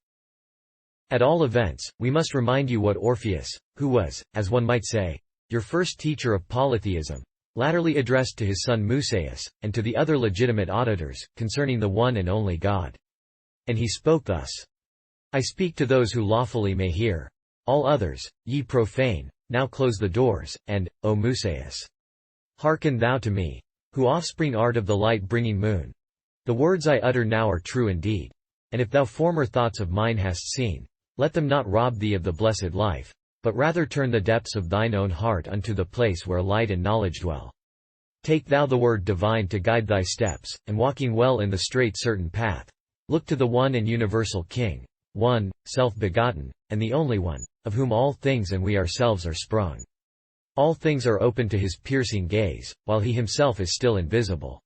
B: At all events, we must remind you what Orpheus, who was, as one might say, your first teacher of polytheism, latterly addressed to his son Musaeus, and to the other legitimate auditors, concerning the one and only God. And he spoke thus: I speak to those who lawfully may hear. All others, ye profane, now close the doors, and, O Musaeus, hearken thou to me, who offspring art of the light-bringing moon. The words I utter now are true indeed. And if thou former thoughts of mine hast seen, let them not rob thee of the blessed life, but rather turn the depths of thine own heart unto the place where light and knowledge dwell. Take thou the word divine to guide thy steps, and walking well in the straight certain path, look to the one and universal King, one, self-begotten, and the only one, of whom all things and we ourselves are sprung. All things are open to his piercing gaze, while he himself is still invisible.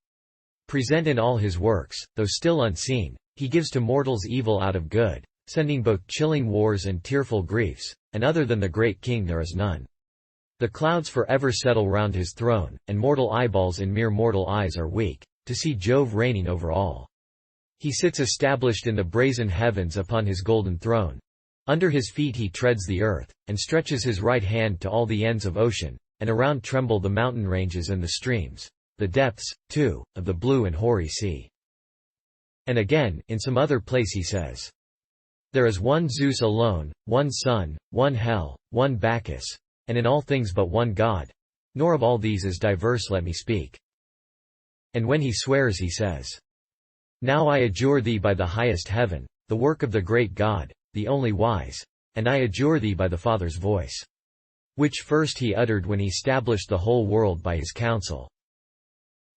B: Present in all his works, though still unseen, he gives to mortals evil out of good, sending both chilling wars and tearful griefs, and other than the great King there is none. The clouds forever settle round his throne, and mortal eyeballs in mere mortal eyes are weak, to see Jove reigning over all. He sits established in the brazen heavens upon his golden throne. Under his feet he treads the earth, and stretches his right hand to all the ends of ocean, and around tremble the mountain ranges and the streams, the depths, too, of the blue and hoary sea. And again, in some other place he says, there is one Zeus alone, one Sun, one Hell, one Bacchus, and in all things but one God. Nor of all these is diverse let me speak. And when he swears he says, now I adjure thee by the highest heaven, the work of the great God, the only wise, and I adjure thee by the Father's voice, which first he uttered when he stablished the whole world by his counsel.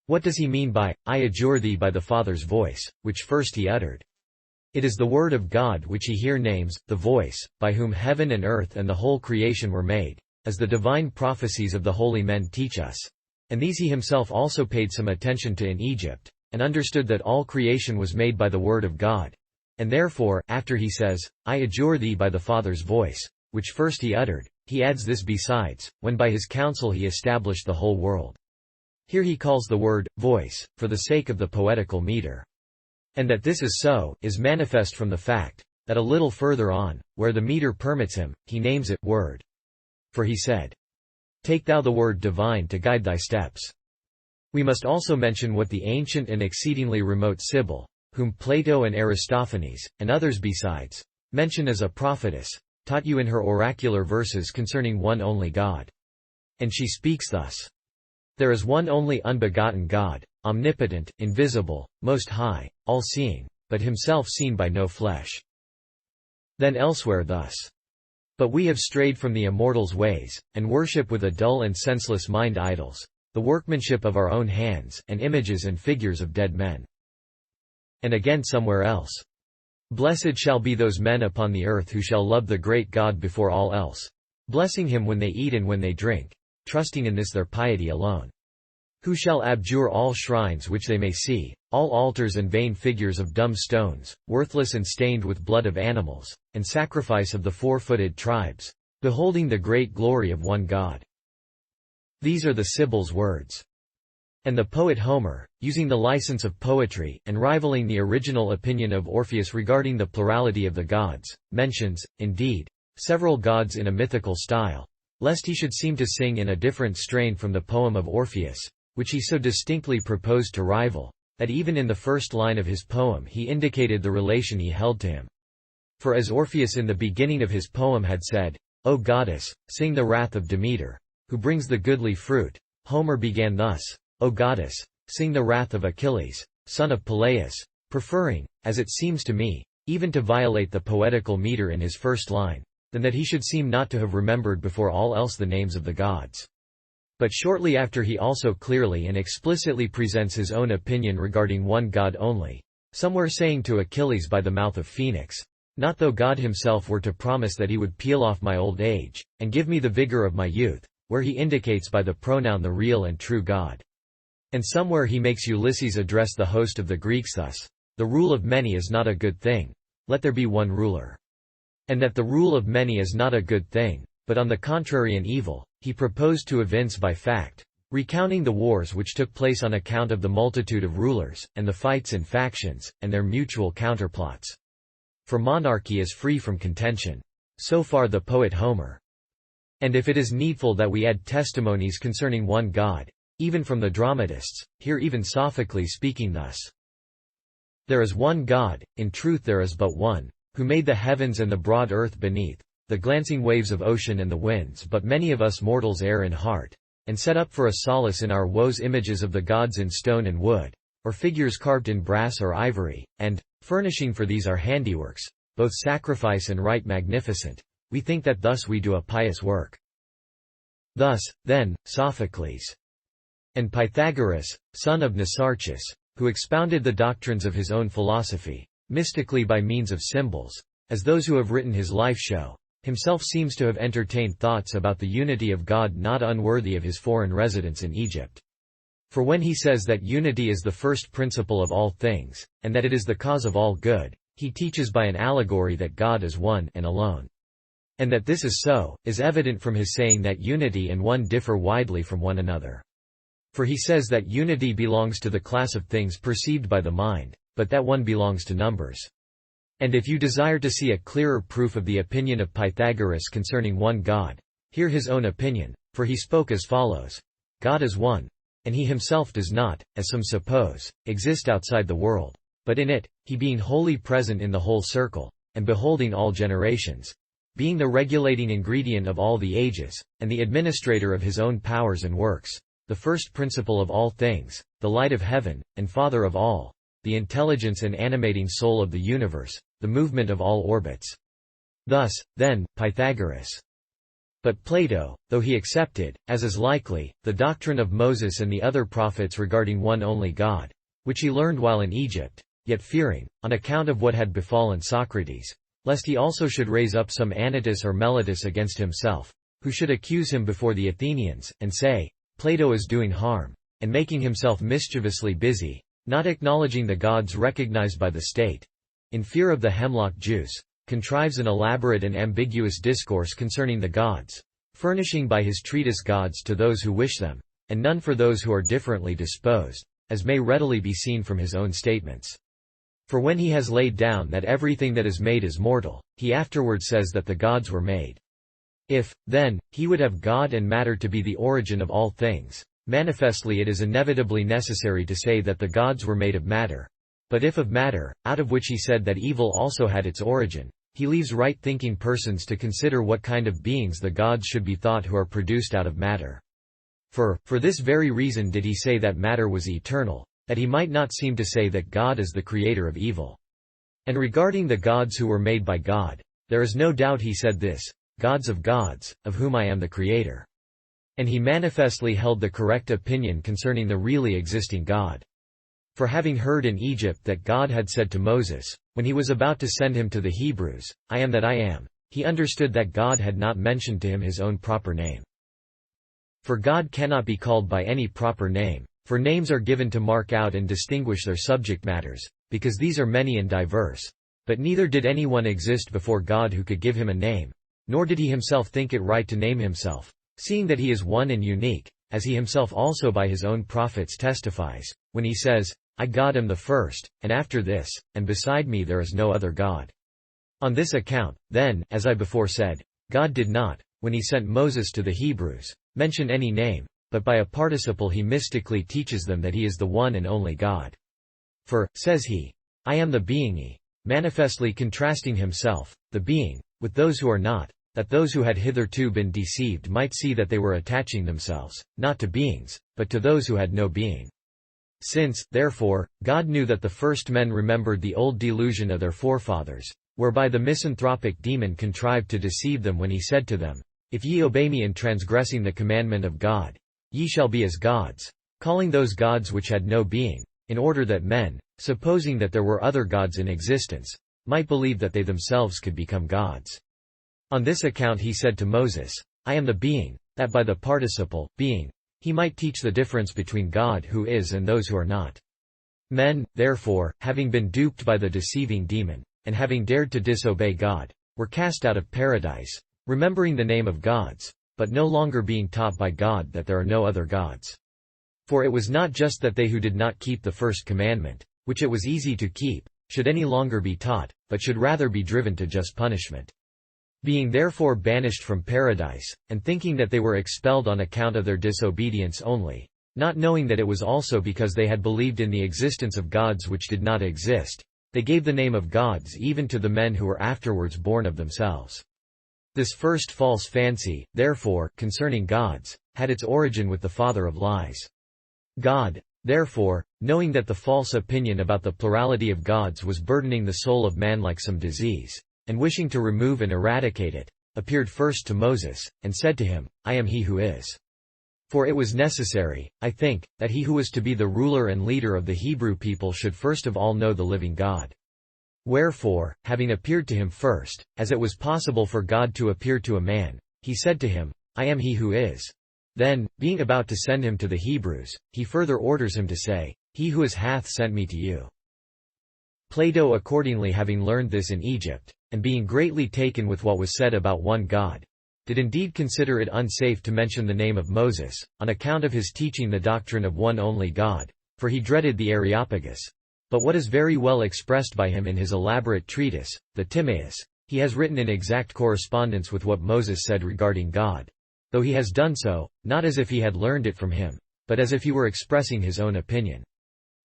B: What does he mean by, I adjure thee by the Father's voice, which first he uttered? It is the word of God which he here names, the voice, by whom heaven and earth and the whole creation were made, as the divine prophecies of the holy men teach us. And these he himself also paid some attention to in Egypt, and understood that all creation was made by the word of God. And therefore, after he says, I adjure thee by the Father's voice, which first he uttered, he adds this besides, when by his counsel he established the whole world. Here he calls the word, voice, for the sake of the poetical meter. And that this is so, is manifest from the fact, that a little further on, where the meter permits him, he names it, word. For he said, take thou the word divine to guide thy steps. We must also mention what the ancient and exceedingly remote Sibyl, whom Plato and Aristophanes, and others besides, mention as a prophetess, taught you in her oracular verses concerning one only God. And she speaks thus: there is one only unbegotten God, omnipotent, invisible, most high, all-seeing, but himself seen by no flesh. Then elsewhere thus: but we have strayed from the immortals' ways, and worship with a dull and senseless mind idols, the workmanship of our own hands, and images and figures of dead men. And again somewhere else: blessed shall be those men upon the earth who shall love the great God before all else, blessing him when they eat and when they drink, trusting in this their piety alone. Who shall abjure all shrines which they may see, all altars and vain figures of dumb stones, worthless and stained with blood of animals, and sacrifice of the four-footed tribes, beholding the great glory of one God. These are the Sibyl's words. And the poet Homer, using the license of poetry, and rivaling the original opinion of Orpheus regarding the plurality of the gods, mentions, indeed, several gods in a mythical style, lest he should seem to sing in a different strain from the poem of Orpheus, which he so distinctly proposed to rival, that even in the first line of his poem he indicated the relation he held to him. For as Orpheus in the beginning of his poem had said, O goddess, sing the wrath of Demeter, who brings the goodly fruit, Homer began thus, O goddess, sing the wrath of Achilles, son of Peleus, preferring, as it seems to me, even to violate the poetical meter in his first line, than that he should seem not to have remembered before all else the names of the gods. But shortly after he also clearly and explicitly presents his own opinion regarding one God only, somewhere saying to Achilles by the mouth of Phoenix, "Not though God himself were to promise that he would peel off my old age, and give me the vigor of my youth," where he indicates by the pronoun the real and true God. And somewhere he makes Ulysses address the host of the Greeks thus, "The rule of many is not a good thing. Let there be one ruler." And that the rule of many is not a good thing, but on the contrary an evil, he proposed to evince by fact, recounting the wars which took place on account of the multitude of rulers, and the fights and factions, and their mutual counterplots. For monarchy is free from contention. So far the poet Homer. And if it is needful that we add testimonies concerning one God, even from the dramatists, hear even Sophocles speaking thus. There is one God, in truth there is but one, who made the heavens and the broad earth beneath, the glancing waves of ocean and the winds, but many of us mortals err in heart, and set up for a solace in our woes images of the gods in stone and wood, or figures carved in brass or ivory, and, furnishing for these our handiworks, both sacrifice and right magnificent, we think that thus we do a pious work. Thus, then, Sophocles and Pythagoras, son of Nisarchus, who expounded the doctrines of his own philosophy, mystically by means of symbols, as those who have written his life show, himself seems to have entertained thoughts about the unity of God not unworthy of his foreign residence in Egypt. For when he says that unity is the first principle of all things, and that it is the cause of all good, he teaches by an allegory that God is one and alone. And that this is so, is evident from his saying that unity and one differ widely from one another. For he says that unity belongs to the class of things perceived by the mind, but that one belongs to numbers. And if you desire to see a clearer proof of the opinion of Pythagoras concerning one God, hear his own opinion, for he spoke as follows: God is one, and he himself does not, as some suppose, exist outside the world, but in it, he being wholly present in the whole circle, and beholding all generations, being the regulating ingredient of all the ages, and the administrator of his own powers and works, the first principle of all things, the light of heaven, and father of all, the intelligence and animating soul of the universe, the movement of all orbits. Thus, then, Pythagoras. But Plato, though he accepted, as is likely, the doctrine of Moses and the other prophets regarding one only God, which he learned while in Egypt, yet fearing, on account of what had befallen Socrates, lest he also should raise up some Anytus or Meletus against himself, who should accuse him before the Athenians, and say, Plato is doing harm, and making himself mischievously busy, not acknowledging the gods recognized by the state, in fear of the hemlock juice, contrives an elaborate and ambiguous discourse concerning the gods, furnishing by his treatise gods to those who wish them, and none for those who are differently disposed, as may readily be seen from his own statements. For when he has laid down that everything that is made is mortal, he afterward says that the gods were made. If, then, he would have God and matter to be the origin of all things, manifestly it is inevitably necessary to say that the gods were made of matter. But if of matter, out of which he said that evil also had its origin, he leaves right-thinking persons to consider what kind of beings the gods should be thought who are produced out of matter. For this very reason did he say that matter was eternal, that he might not seem to say that God is the creator of evil. And regarding the gods who were made by God, there is no doubt he said this, gods, of whom I am the creator. And he manifestly held the correct opinion concerning the really existing God. For having heard in Egypt that God had said to Moses, when he was about to send him to the Hebrews, I am that I am, he understood that God had not mentioned to him his own proper name. For God cannot be called by any proper name, for names are given to mark out and distinguish their subject matters, because these are many and diverse. But neither did anyone exist before God who could give him a name, nor did he himself think it right to name himself, seeing that he is one and unique, as he himself also by his own prophets testifies, when he says, I God am the first, and after this, and beside me there is no other God. On this account, then, as I before said, God did not, when he sent Moses to the Hebrews, mention any name, but by a participle he mystically teaches them that he is the one and only God. For, says he, I am the being, manifestly contrasting himself, the being, with those who are not, that those who had hitherto been deceived might see that they were attaching themselves, not to beings, but to those who had no being. Since, therefore, God knew that the first men remembered the old delusion of their forefathers, whereby the misanthropic demon contrived to deceive them when he said to them, If ye obey me in transgressing the commandment of God, ye shall be as gods, calling those gods which had no being, in order that men, supposing that there were other gods in existence, might believe that they themselves could become gods. On this account he said to Moses, I am the being, that by the participle, being, he might teach the difference between God who is and those who are not. Men, therefore, having been duped by the deceiving demon, and having dared to disobey God, were cast out of paradise, remembering the name of gods, but no longer being taught by God that there are no other gods. For it was not just that they who did not keep the first commandment, which it was easy to keep, should any longer be taught, but should rather be driven to just punishment. Being therefore banished from paradise, and thinking that they were expelled on account of their disobedience only, not knowing that it was also because they had believed in the existence of gods which did not exist, they gave the name of gods even to the men who were afterwards born of themselves. This first false fancy, therefore, concerning gods, had its origin with the father of lies. God, therefore, knowing that the false opinion about the plurality of gods was burdening the soul of man like some disease, and wishing to remove and eradicate it, appeared first to Moses, and said to him, I am he who is. For it was necessary, I think, that he who was to be the ruler and leader of the Hebrew people should first of all know the living God. Wherefore, having appeared to him first, as it was possible for God to appear to a man, he said to him, I am he who is. Then, being about to send him to the Hebrews, he further orders him to say, He who is hath sent me to you. Plato accordingly having learned this in Egypt, and being greatly taken with what was said about one God, did indeed consider it unsafe to mention the name of Moses, on account of his teaching the doctrine of one only God, for he dreaded the Areopagus. But what is very well expressed by him in his elaborate treatise, the Timaeus, he has written in exact correspondence with what Moses said regarding God, though he has done so, not as if he had learned it from him, but as if he were expressing his own opinion.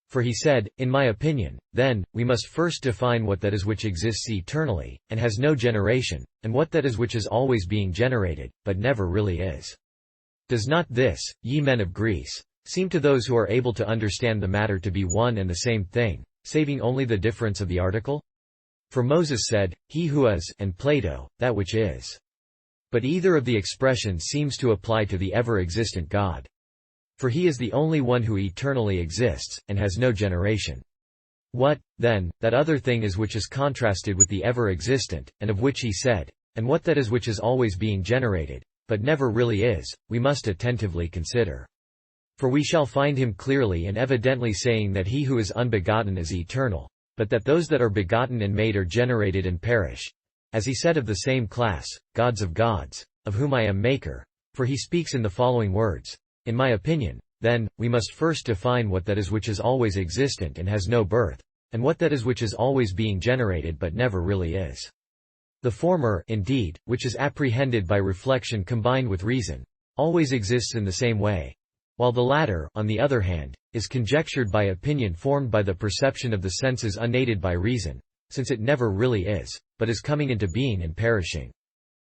B: For he said, In my opinion, then, we must first define what that is which exists eternally, and has no generation, and what that is which is always being generated, but never really is. Does not this, ye men of Greece, seem to those who are able to understand the matter to be one and the same thing, saving only the difference of the article? For Moses said, He who is, and Plato, that which is. But either of the expressions seems to apply to the ever-existent God. For he is the only one who eternally exists, and has no generation. What, then, that other thing is which is contrasted with the ever-existent, and of which he said, and what that is which is always being generated, but never really is, we must attentively consider. For we shall find him clearly and evidently saying that he who is unbegotten is eternal, but that those that are begotten and made are generated and perish. As he said of the same class, gods, of whom I am maker, for he speaks in the following words, In my opinion, then, we must first define what that is which is always existent and has no birth, and what that is which is always being generated but never really is. The former, indeed, which is apprehended by reflection combined with reason, always exists in the same way, while the latter, on the other hand, is conjectured by opinion formed by the perception of the senses unaided by reason, since it never really is, but is coming into being and perishing.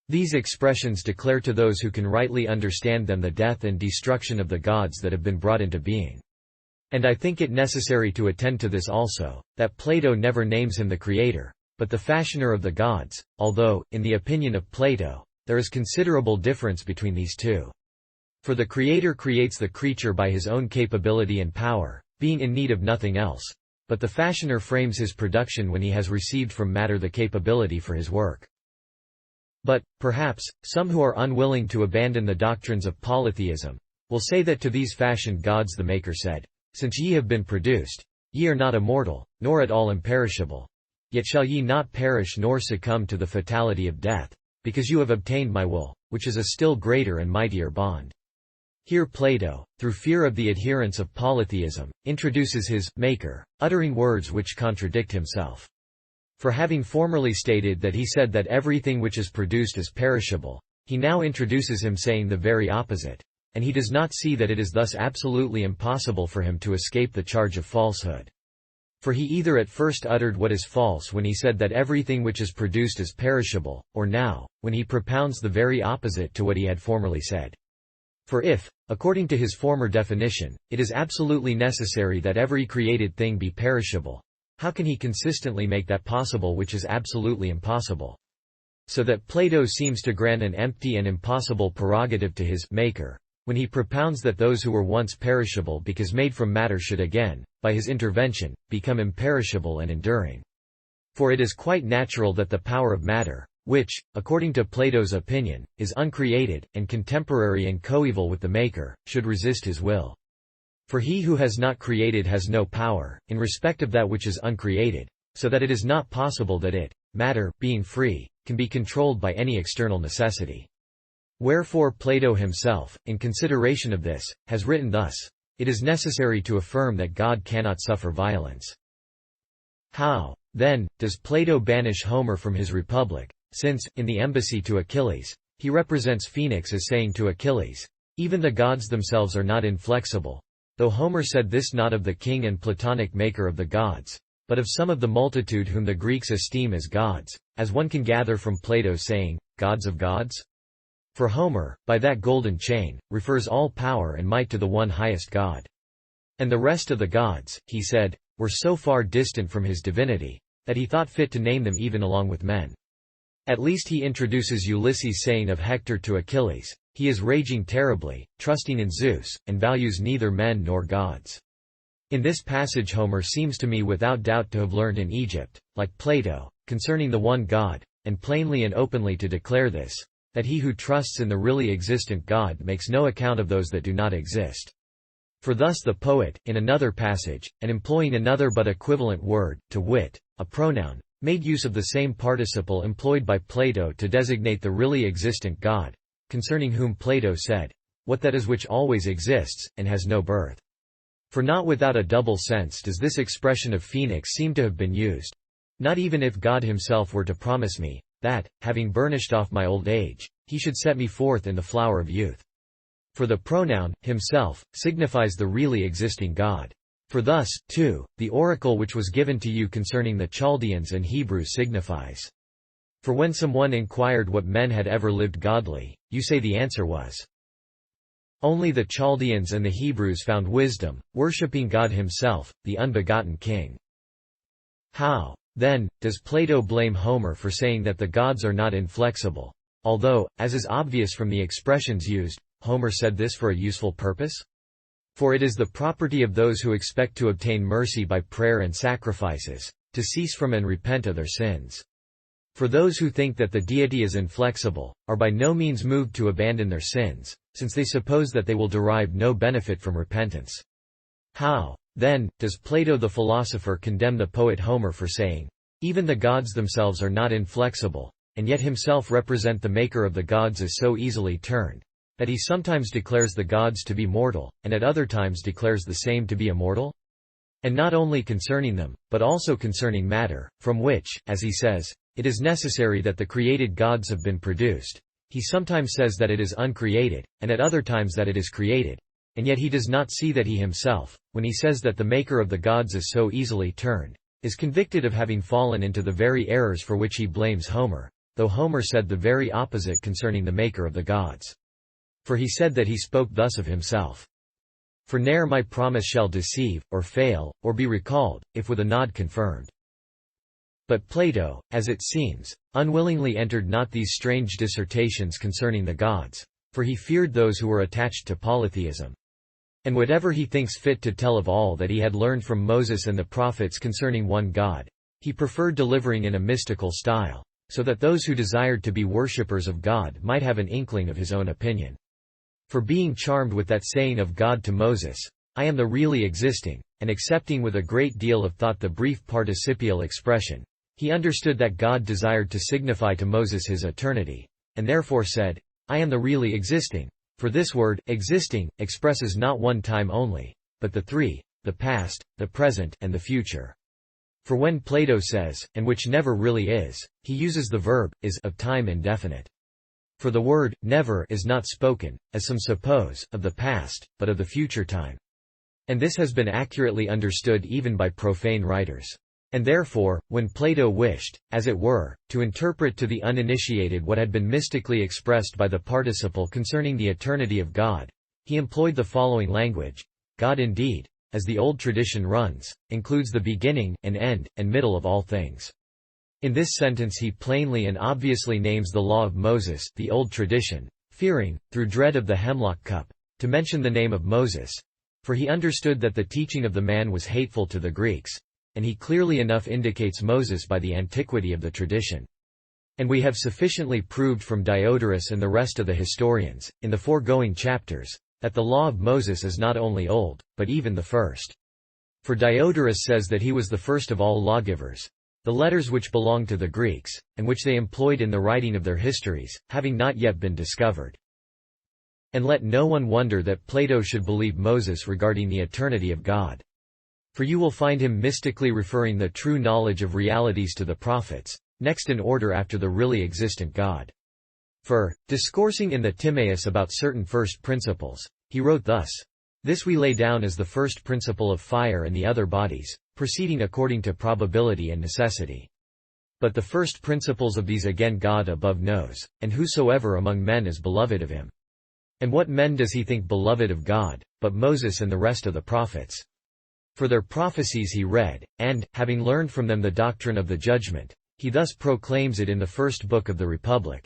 B: These expressions declare to those who can rightly understand them the death and destruction of the gods that have been brought into being. And I think it necessary to attend to this also, that Plato never names him the creator, but the fashioner of the gods, although, in the opinion of Plato, there is considerable difference between these two. For the creator creates the creature by his own capability and power, being in need of nothing else, but the fashioner frames his production when he has received from matter the capability for his work. But, perhaps, some who are unwilling to abandon the doctrines of polytheism, will say that to these fashioned gods the Maker said, Since ye have been produced, ye are not immortal, nor at all imperishable. Yet shall ye not perish nor succumb to the fatality of death, because you have obtained my will, which is a still greater and mightier bond. Here Plato, through fear of the adherents of polytheism, introduces his Maker, uttering words which contradict himself. For having formerly stated that he said that everything which is produced is perishable, he now introduces him saying the very opposite, and he does not see that it is thus absolutely impossible for him to escape the charge of falsehood. For he either at first uttered what is false when he said that everything which is produced is perishable, or now, when he propounds the very opposite to what he had formerly said. For if, according to his former definition, it is absolutely necessary that every created thing be perishable, how can he consistently make that possible which is absolutely impossible? So that Plato seems to grant an empty and impossible prerogative to his Maker, when he propounds that those who were once perishable because made from matter should again, by his intervention, become imperishable and enduring. For it is quite natural that the power of matter, which, according to Plato's opinion, is uncreated, and contemporary and coeval with the Maker, should resist his will. For he who has not created has no power, in respect of that which is uncreated, so that it is not possible that it, matter, being free, can be controlled by any external necessity. Wherefore Plato himself, in consideration of this, has written thus: "It is necessary to affirm that God cannot suffer violence." How, then, does Plato banish Homer from his Republic, since, in the embassy to Achilles, he represents Phoenix as saying to Achilles, "Even the gods themselves are not inflexible," though Homer said this not of the king and Platonic maker of the gods, but of some of the multitude whom the Greeks esteem as gods, as one can gather from Plato's saying, "Gods of gods?" For Homer, by that golden chain, refers all power and might to the one highest God. And the rest of the gods, he said, were so far distant from his divinity, that he thought fit to name them even along with men. At least he introduces Ulysses' saying of Hector to Achilles, "He is raging terribly, trusting in Zeus, and values neither men nor gods." In this passage Homer seems to me without doubt to have learned in Egypt, like Plato, concerning the one God, and plainly and openly to declare this, that he who trusts in the really existent God makes no account of those that do not exist. For thus the poet, in another passage, and employing another but equivalent word, to wit, a pronoun, made use of the same participle employed by Plato to designate the really existent God, concerning whom Plato said, "What that is which always exists, and has no birth." For not without a double sense does this expression of Phoenix seem to have been used. Not even if God himself were to promise me, that, having burnished off my old age, he should set me forth in the flower of youth. For the pronoun, himself, signifies the really existing God. For thus, too, the oracle which was given to you concerning the Chaldeans and Hebrews signifies. For when someone inquired what men had ever lived godly, you say the answer was, "Only the Chaldeans and the Hebrews found wisdom, worshipping God himself, the unbegotten King." How, then, does Plato blame Homer for saying that the gods are not inflexible? Although, as is obvious from the expressions used, Homer said this for a useful purpose? For it is the property of those who expect to obtain mercy by prayer and sacrifices, to cease from and repent of their sins. For those who think that the deity is inflexible, are by no means moved to abandon their sins, since they suppose that they will derive no benefit from repentance. How, then, does Plato the philosopher condemn the poet Homer for saying, "Even the gods themselves are not inflexible," and yet himself represent the maker of the gods as so easily turned, that he sometimes declares the gods to be mortal, and at other times declares the same to be immortal? And not only concerning them, but also concerning matter, from which, as he says, it is necessary that the created gods have been produced. He sometimes says that it is uncreated, and at other times that it is created. And yet he does not see that he himself, when he says that the maker of the gods is so easily turned, is convicted of having fallen into the very errors for which he blames Homer, though Homer said the very opposite concerning the maker of the gods. For he said that he spoke thus of himself. "For ne'er my promise shall deceive, or fail, or be recalled, if with a nod confirmed." But Plato, as it seems, unwillingly entered not these strange dissertations concerning the gods, for he feared those who were attached to polytheism. And whatever he thinks fit to tell of all that he had learned from Moses and the prophets concerning one God, he preferred delivering in a mystical style, so that those who desired to be worshippers of God might have an inkling of his own opinion. For being charmed with that saying of God to Moses, "I am the really existing," and accepting with a great deal of thought the brief participial expression, he understood that God desired to signify to Moses his eternity, and therefore said, "I am the really existing." For this word, existing, expresses not one time only, but the three, the past, the present, and the future. For when Plato says, "and which never really is," he uses the verb, is, of time indefinite. For the word, never, is not spoken, as some suppose, of the past, but of the future time. And this has been accurately understood even by profane writers. And therefore, when Plato wished, as it were, to interpret to the uninitiated what had been mystically expressed by the participle concerning the eternity of God, he employed the following language: God indeed, as the old tradition runs, includes the beginning, and end, and middle of all things. In this sentence he plainly and obviously names the law of Moses, the old tradition, fearing, through dread of the hemlock cup, to mention the name of Moses, for he understood that the teaching of the man was hateful to the Greeks, and he clearly enough indicates Moses by the antiquity of the tradition. And we have sufficiently proved from Diodorus and the rest of the historians, in the foregoing chapters, that the law of Moses is not only old, but even the first. For Diodorus says that he was the first of all lawgivers, the letters which belonged to the Greeks, and which they employed in the writing of their histories, having not yet been discovered. And let no one wonder that Plato should believe Moses regarding the eternity of God. For you will find him mystically referring the true knowledge of realities to the prophets, next in order after the really existent God. For, discoursing in the Timaeus about certain first principles, he wrote thus: "This we lay down as the first principle of fire and the other bodies, proceeding according to probability and necessity. But the first principles of these again God above knows, and whosoever among men is beloved of him. And what men does he think beloved of God, but Moses and the rest of the prophets? For their prophecies he read, and, having learned from them the doctrine of the judgment, he thus proclaims it in the first book of the Republic.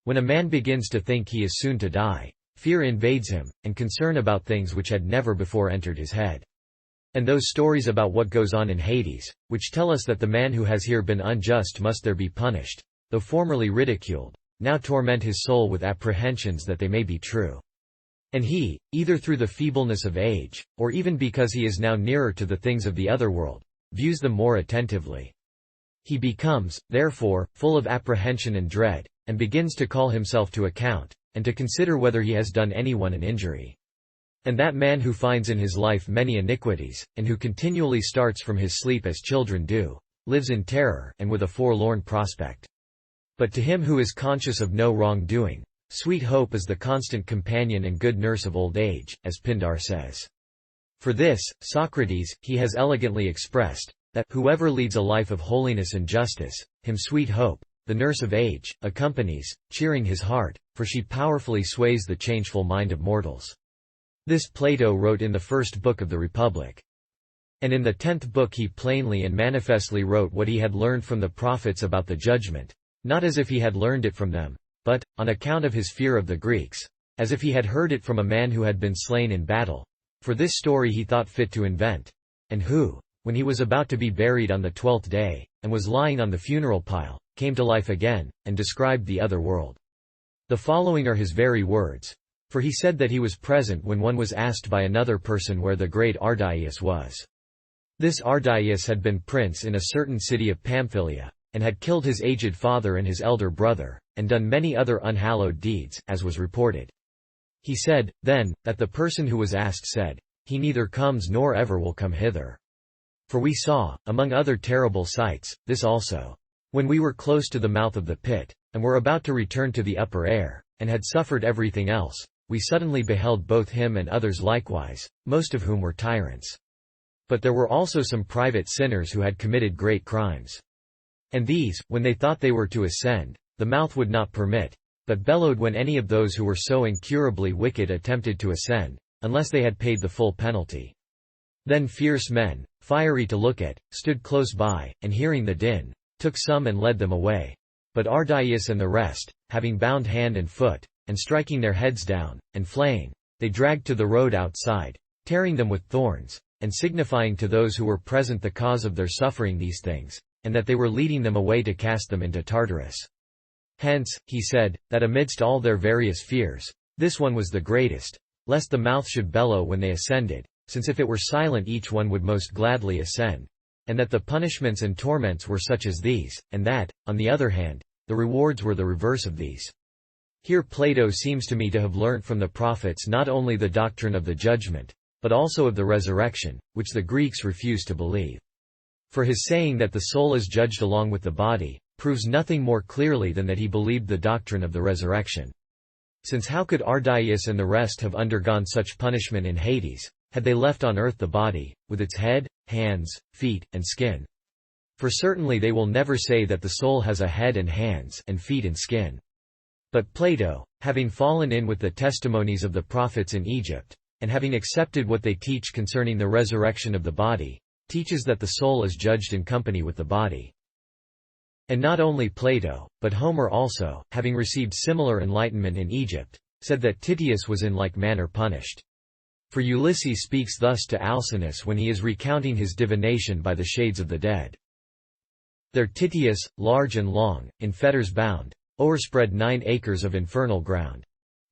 B: When a man begins to think he is soon to die, fear invades him, and concern about things which had never before entered his head. And those stories about what goes on in Hades, which tell us that the man who has here been unjust must there be punished, though formerly ridiculed, now torment his soul with apprehensions that they may be true. And he, either through the feebleness of age, or even because he is now nearer to the things of the other world, views them more attentively. He becomes, therefore, full of apprehension and dread, and begins to call himself to account, and to consider whether he has done anyone an injury. And that man who finds in his life many iniquities, and who continually starts from his sleep as children do, lives in terror and with a forlorn prospect. But to him who is conscious of no wrongdoing, sweet hope is the constant companion and good nurse of old age, as Pindar says. For this, Socrates, he has elegantly expressed, that whoever leads a life of holiness and justice, him sweet hope, the nurse of age, accompanies, cheering his heart, for she powerfully sways the changeful mind of mortals. This Plato wrote in the first book of the Republic. And in the 10th book he plainly and manifestly wrote what he had learned from the prophets about the judgment, not as if he had learned it from them, but, on account of his fear of the Greeks, as if he had heard it from a man who had been slain in battle. For this story he thought fit to invent, and who, when he was about to be buried on the 12th day, and was lying on the funeral pile, came to life again, and described the other world. The following are his very words. For he said that he was present when one was asked by another person where the great Ardaeus was. This Ardaeus had been prince in a certain city of Pamphylia, and had killed his aged father and his elder brother, and done many other unhallowed deeds, as was reported. He said, then, that the person who was asked said, "He neither comes nor ever will come hither. For we saw, among other terrible sights, this also. When we were close to the mouth of the pit, and were about to return to the upper air, and had suffered everything else, we suddenly beheld both him and others likewise, most of whom were tyrants. But there were also some private sinners who had committed great crimes. And these, when they thought they were to ascend, the mouth would not permit, but bellowed when any of those who were so incurably wicked attempted to ascend, unless they had paid the full penalty. Then fierce men, fiery to look at, stood close by, and hearing the din, took some and led them away. But Ardaeus and the rest, having bound hand and foot, and striking their heads down, and flaying, they dragged to the road outside, tearing them with thorns, and signifying to those who were present the cause of their suffering these things, and that they were leading them away to cast them into Tartarus. Hence, he said, that amidst all their various fears, this one was the greatest, lest the mouth should bellow when they ascended, since if it were silent each one would most gladly ascend, and that the punishments and torments were such as these, and that, on the other hand, the rewards were the reverse of these. Here Plato seems to me to have learnt from the prophets not only the doctrine of the judgment, but also of the resurrection, which the Greeks refused to believe. For his saying that the soul is judged along with the body, proves nothing more clearly than that he believed the doctrine of the resurrection. Since how could Ardaeus and the rest have undergone such punishment in Hades, had they left on earth the body, with its head, hands, feet, and skin? For certainly they will never say that the soul has a head and hands and feet and skin. But Plato, having fallen in with the testimonies of the prophets in Egypt, and having accepted what they teach concerning the resurrection of the body, teaches that the soul is judged in company with the body. And not only Plato, but Homer also, having received similar enlightenment in Egypt, said that Titius was in like manner punished. For Ulysses speaks thus to Alcinous when he is recounting his divination by the shades of the dead. There Titius, large and long, in fetters bound, o'erspread 9 acres of infernal ground.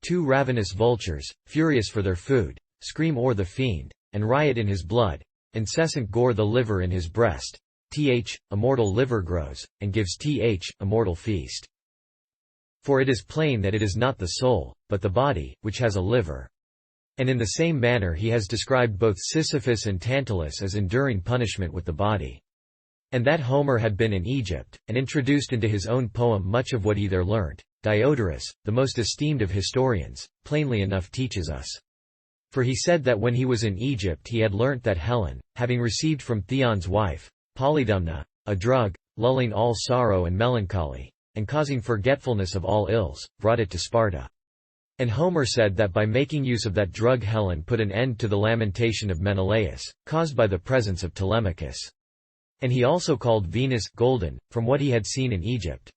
B: 2 ravenous vultures, furious for their food, scream o'er the fiend, and riot in his blood, incessant gore the liver in his breast. Immortal liver grows, and gives immortal feast. For it is plain that it is not the soul, but the body, which has a liver. And in the same manner he has described both Sisyphus and Tantalus as enduring punishment with the body. And that Homer had been in Egypt, and introduced into his own poem much of what he there learnt, Diodorus, the most esteemed of historians, plainly enough teaches us. For he said that when he was in Egypt he had learnt that Helen, having received from Theon's wife, Polydamna, a drug, lulling all sorrow and melancholy, and causing forgetfulness of all ills, brought it to Sparta. And Homer said that by making use of that drug Helen put an end to the lamentation of Menelaus, caused by the presence of Telemachus. And he also called Venus golden, from what he had seen in Egypt.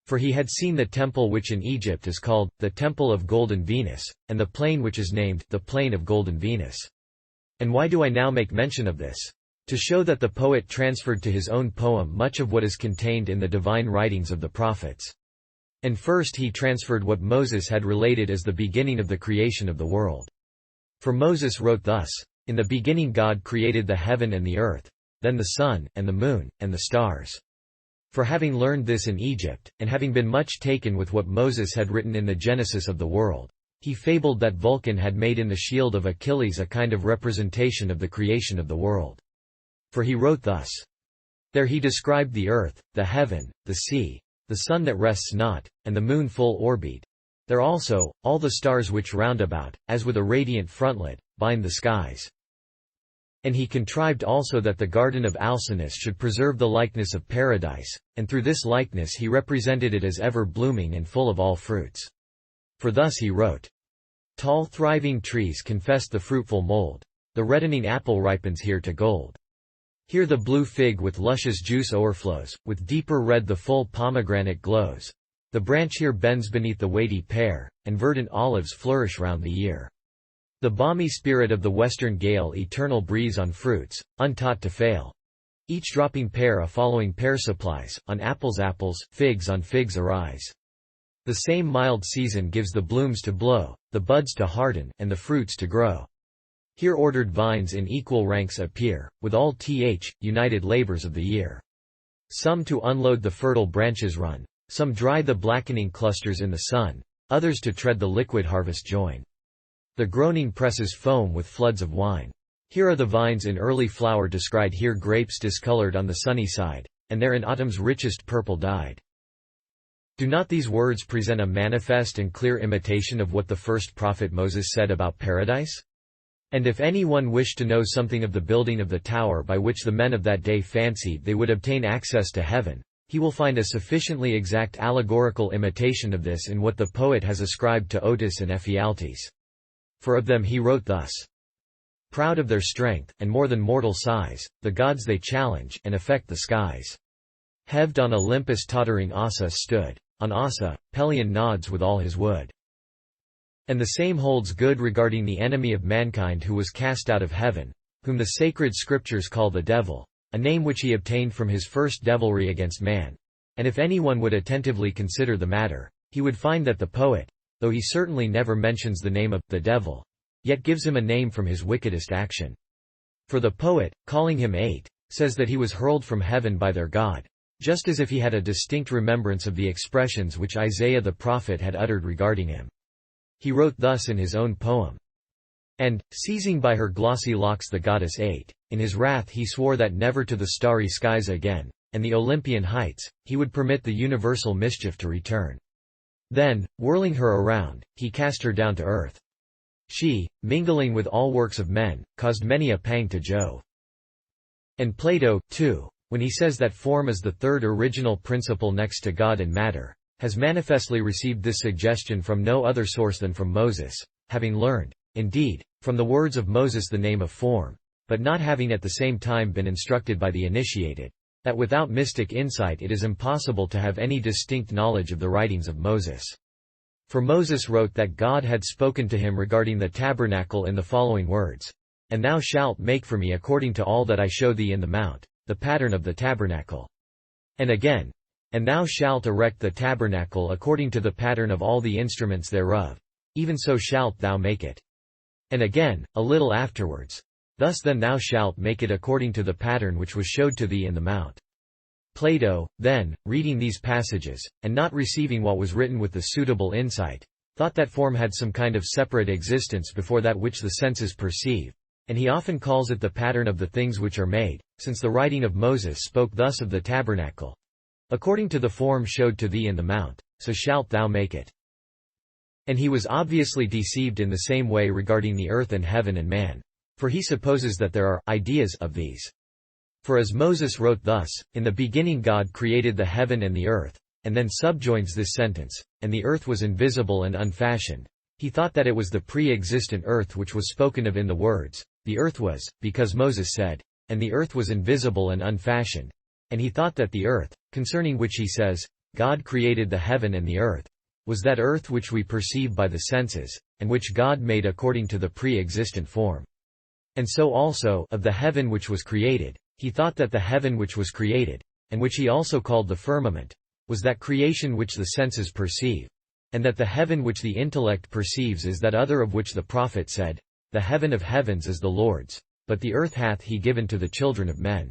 B: For he had seen the temple which in Egypt is called, the Temple of Golden Venus, and the plain which is named, the Plain of Golden Venus. And why do I now make mention of this? To show that the poet transferred to his own poem much of what is contained in the divine writings of the prophets. And first he transferred what Moses had related as the beginning of the creation of the world. For Moses wrote thus, "In the beginning God created the heaven and the earth, then the sun, and the moon, and the stars." For having learned this in Egypt, and having been much taken with what Moses had written in the Genesis of the world, he fabled that Vulcan had made in the shield of Achilles a kind of representation of the creation of the world. For he wrote thus. There he described the earth, the heaven, the sea, the sun that rests not, and the moon full orbed. There also, all the stars which round about, as with a radiant frontlet, bind the skies. And he contrived also that the garden of Alcinous should preserve the likeness of paradise, and through this likeness he represented it as ever blooming and full of all fruits. For thus he wrote. Tall thriving trees confess the fruitful mold. The reddening apple ripens here to gold. Here the blue fig with luscious juice o'erflows, with deeper red the full pomegranate glows. The branch here bends beneath the weighty pear, and verdant olives flourish round the year. The balmy spirit of the western gale eternal breeze on fruits, untaught to fail. Each dropping pear a following pear supplies, on apples apples, figs on figs arise. The same mild season gives the blooms to blow, the buds to harden, and the fruits to grow. Here ordered vines in equal ranks appear, with all united labors of the year. Some to unload the fertile branches run, some dry the blackening clusters in the sun, others to tread the liquid harvest join. The groaning presses foam with floods of wine. Here are the vines in early flower descried, here grapes discolored on the sunny side, and there in autumn's richest purple dyed. Do not these words present a manifest and clear imitation of what the first prophet Moses said about paradise? And if any one wished to know something of the building of the tower by which the men of that day fancied they would obtain access to heaven, he will find a sufficiently exact allegorical imitation of this in what the poet has ascribed to Otis and Ephialtes. For of them he wrote thus. Proud of their strength, and more than mortal size, the gods they challenge, and affect the skies. Heaved on Olympus tottering Ossa stood. On Ossa, Pelion nods with all his wood. And the same holds good regarding the enemy of mankind who was cast out of heaven, whom the sacred scriptures call the devil, a name which he obtained from his first devilry against man. And if anyone would attentively consider the matter, he would find that the poet, though he certainly never mentions the name of the devil, yet gives him a name from his wickedest action. For the poet, calling him says that he was hurled from heaven by their God, just as if he had a distinct remembrance of the expressions which Isaiah the prophet had uttered regarding him. He wrote thus in his own poem. And, seizing by her glossy locks the goddess in his wrath he swore that never to the starry skies again, and the Olympian heights, he would permit the universal mischief to return. Then, whirling her around, he cast her down to earth. She, mingling with all works of men, caused many a pang to Jove. And Plato, too, when he says that form is the third original principle next to God and matter, has manifestly received this suggestion from no other source than from Moses, having learned, indeed, from the words of Moses the name of form, but not having at the same time been instructed by the initiated, that without mystic insight it is impossible to have any distinct knowledge of the writings of Moses. For Moses wrote that God had spoken to him regarding the tabernacle in the following words, "And thou shalt make for me according to all that I show thee in the mount, the pattern of the tabernacle." And again, "And thou shalt erect the tabernacle according to the pattern of all the instruments thereof, even so shalt thou make it." And again, a little afterwards, "Thus then thou shalt make it according to the pattern which was showed to thee in the mount." Plato, then, reading these passages, and not receiving what was written with the suitable insight, thought that form had some kind of separate existence before that which the senses perceive, and he often calls it the pattern of the things which are made, since the writing of Moses spoke thus of the tabernacle. "According to the form showed to thee in the mount, so shalt thou make it." And he was obviously deceived in the same way regarding the earth and heaven and man. For he supposes that there are ideas of these. For as Moses wrote thus, "In the beginning God created the heaven and the earth," and then subjoins this sentence, "And the earth was invisible and unfashioned," he thought that it was the pre-existent earth which was spoken of in the words, "The earth was," because Moses said, "And the earth was invisible and unfashioned," and he thought that the earth, concerning which he says, "God created the heaven and the earth," was that earth which we perceive by the senses, and which God made according to the pre-existent form. And so also, of the heaven which was created, he thought that the heaven which was created, and which he also called the firmament, was that creation which the senses perceive, and that the heaven which the intellect perceives is that other of which the prophet said, "The heaven of heavens is the Lord's, but the earth hath he given to the children of men."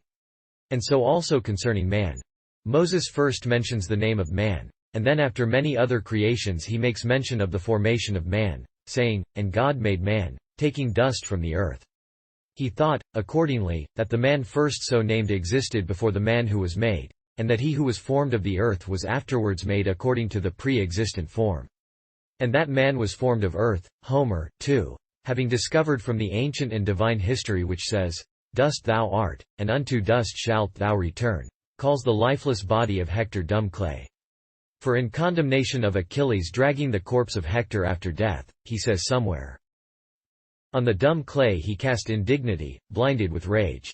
B: And so also concerning man. Moses first mentions the name of man, and then after many other creations he makes mention of the formation of man, saying, "And God made man, taking dust from the earth." He thought, accordingly, that the man first so named existed before the man who was made, and that he who was formed of the earth was afterwards made according to the pre-existent form. And that man was formed of earth. Homer, too, having discovered from the ancient and divine history which says, "Dust thou art, and unto dust shalt thou return," calls the lifeless body of Hector dumb clay. For in condemnation of Achilles dragging the corpse of Hector after death, he says somewhere, "On the dumb clay he cast indignity, blinded with rage."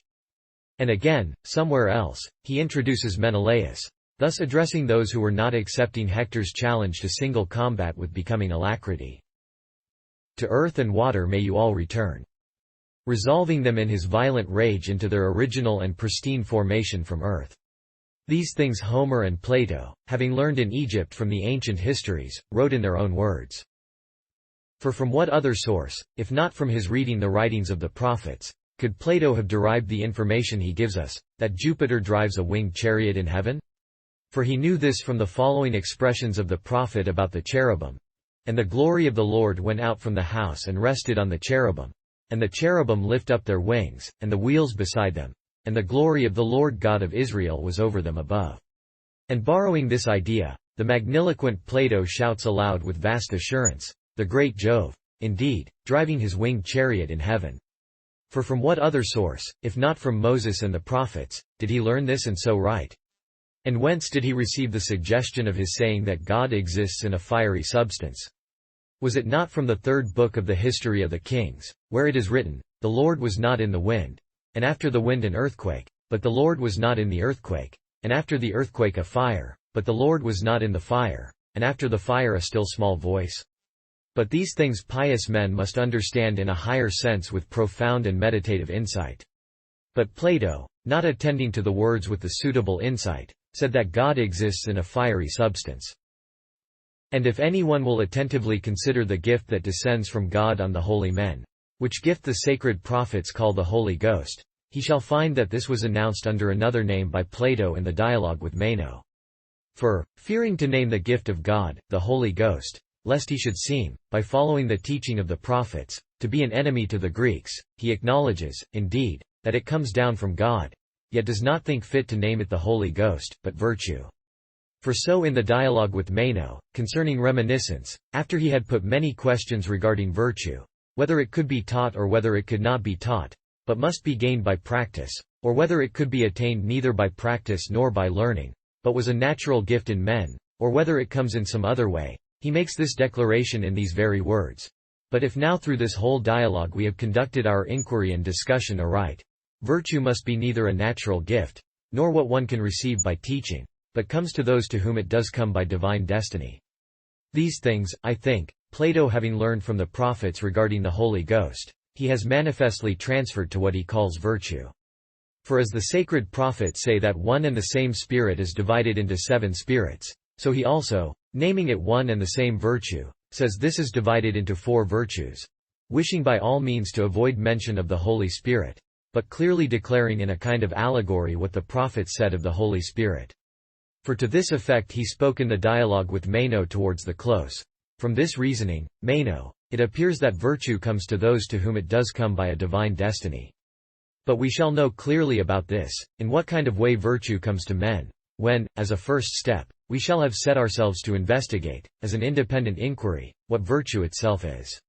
B: And again, somewhere else, he introduces Menelaus, thus addressing those who were not accepting Hector's challenge to single combat with becoming alacrity. "To earth and water may you all return," resolving them in his violent rage into their original and pristine formation from earth. These things Homer and Plato, having learned in Egypt from the ancient histories, wrote in their own words. For from what other source, if not from his reading the writings of the prophets, could Plato have derived the information he gives us, that Jupiter drives a winged chariot in heaven? For he knew this from the following expressions of the prophet about the cherubim. "And the glory of the Lord went out from the house and rested on the cherubim. And the cherubim lift up their wings, and the wheels beside them. And the glory of the Lord God of Israel was over them above." And borrowing this idea, the magniloquent Plato shouts aloud with vast assurance, "The great Jove, indeed, driving his winged chariot in heaven." For from what other source, if not from Moses and the prophets, did he learn this and so write? And whence did he receive the suggestion of his saying that God exists in a fiery substance? Was it not from the third book of the History of the Kings, where it is written, "The Lord was not in the wind, and after the wind an earthquake, but the Lord was not in the earthquake, and after the earthquake a fire, but the Lord was not in the fire, and after the fire a still small voice"? But these things pious men must understand in a higher sense with profound and meditative insight. But Plato, not attending to the words with the suitable insight, said that God exists in a fiery substance. And if anyone will attentively consider the gift that descends from God on the holy men, which gift the sacred prophets call the Holy Ghost, he shall find that this was announced under another name by Plato in the dialogue with Meno. For, fearing to name the gift of God, the Holy Ghost, lest he should seem, by following the teaching of the prophets, to be an enemy to the Greeks, he acknowledges, indeed, that it comes down from God, yet does not think fit to name it the Holy Ghost, but virtue. For so in the dialogue with Meno, concerning reminiscence, after he had put many questions regarding virtue, whether it could be taught or whether it could not be taught, but must be gained by practice, or whether it could be attained neither by practice nor by learning, but was a natural gift in men, or whether it comes in some other way, he makes this declaration in these very words. But if now through this whole dialogue we have conducted our inquiry and discussion aright, virtue must be neither a natural gift, nor what one can receive by teaching, but comes to those to whom it does come by divine destiny. These things, I think, Plato having learned from the prophets regarding the Holy Ghost, he has manifestly transferred to what he calls virtue. For as the sacred prophets say that one and the same Spirit is divided into 7 spirits, so he also, naming it one and the same virtue, says this is divided into 4 virtues, wishing by all means to avoid mention of the Holy Spirit, but clearly declaring in a kind of allegory what the prophets said of the Holy Spirit. For to this effect he spoke in the dialogue with Meno towards the close. From this reasoning, Meno, it appears that virtue comes to those to whom it does come by a divine destiny. But we shall know clearly about this, in what kind of way virtue comes to men, when, as a first step, we shall have set ourselves to investigate, as an independent inquiry, what virtue itself is.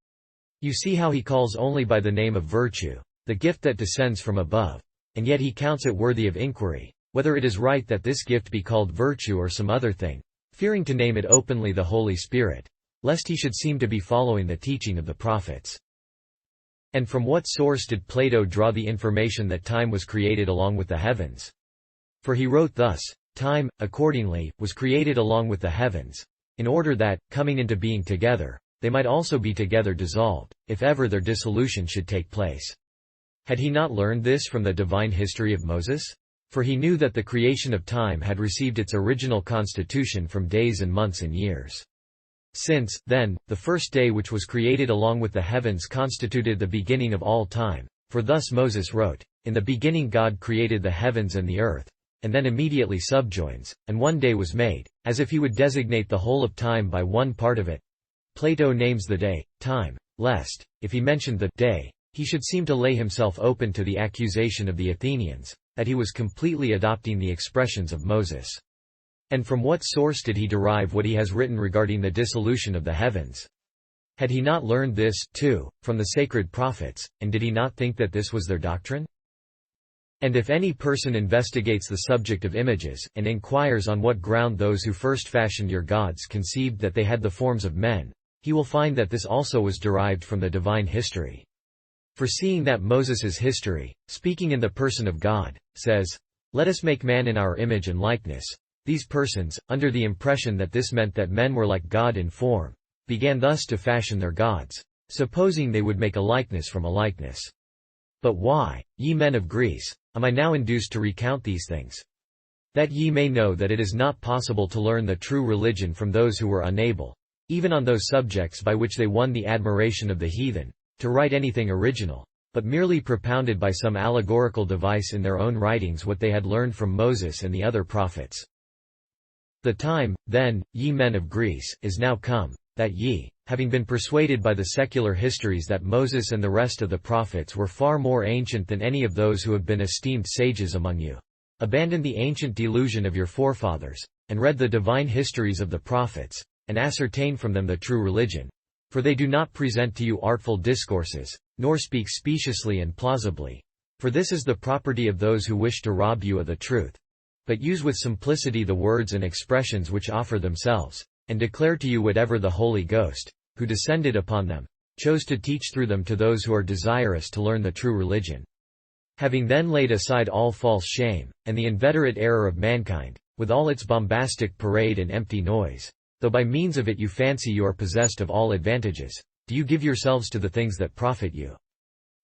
B: You see how he calls only by the name of virtue, the gift that descends from above, and yet he counts it worthy of inquiry, whether it is right that this gift be called virtue or some other thing, fearing to name it openly the Holy Spirit, lest he should seem to be following the teaching of the prophets. And from what source did Plato draw the information that time was created along with the heavens? For he wrote thus, time, accordingly, was created along with the heavens, in order that, coming into being together, they might also be together dissolved, if ever their dissolution should take place. Had he not learned this from the divine history of Moses? For he knew that the creation of time had received its original constitution from days and months and years. Since, then, the first day which was created along with the heavens constituted the beginning of all time, for thus Moses wrote, "In the beginning God created the heavens and the earth," and then immediately subjoins, "and one day was made," as if he would designate the whole of time by one part of it. Plato names the day, time, lest, if he mentioned the day, he should seem to lay himself open to the accusation of the Athenians, that he was completely adopting the expressions of Moses. And from what source did he derive what he has written regarding the dissolution of the heavens? Had he not learned this, too, from the sacred prophets, and did he not think that this was their doctrine? And if any person investigates the subject of images, and inquires on what ground those who first fashioned your gods conceived that they had the forms of men, he will find that this also was derived from the divine history. For seeing that Moses's history, speaking in the person of God, says, "Let us make man in our image and likeness," these persons, under the impression that this meant that men were like God in form, began thus to fashion their gods, supposing they would make a likeness from a likeness. But why, ye men of Greece, am I now induced to recount these things? That ye may know that it is not possible to learn the true religion from those who were unable, even on those subjects by which they won the admiration of the heathen, to write anything original, but merely propounded by some allegorical device in their own writings what they had learned from Moses and the other prophets. The time, then, ye men of Greece, is now come, that ye, having been persuaded by the secular histories that Moses and the rest of the prophets were far more ancient than any of those who have been esteemed sages among you, abandon the ancient delusion of your forefathers, and read the divine histories of the prophets, and ascertain from them the true religion. For they do not present to you artful discourses, nor speak speciously and plausibly. For this is the property of those who wish to rob you of the truth. But use with simplicity the words and expressions which offer themselves, and declare to you whatever the Holy Ghost, who descended upon them, chose to teach through them to those who are desirous to learn the true religion. Having then laid aside all false shame, and the inveterate error of mankind, with all its bombastic parade and empty noise, though by means of it you fancy you are possessed of all advantages, do you give yourselves to the things that profit you?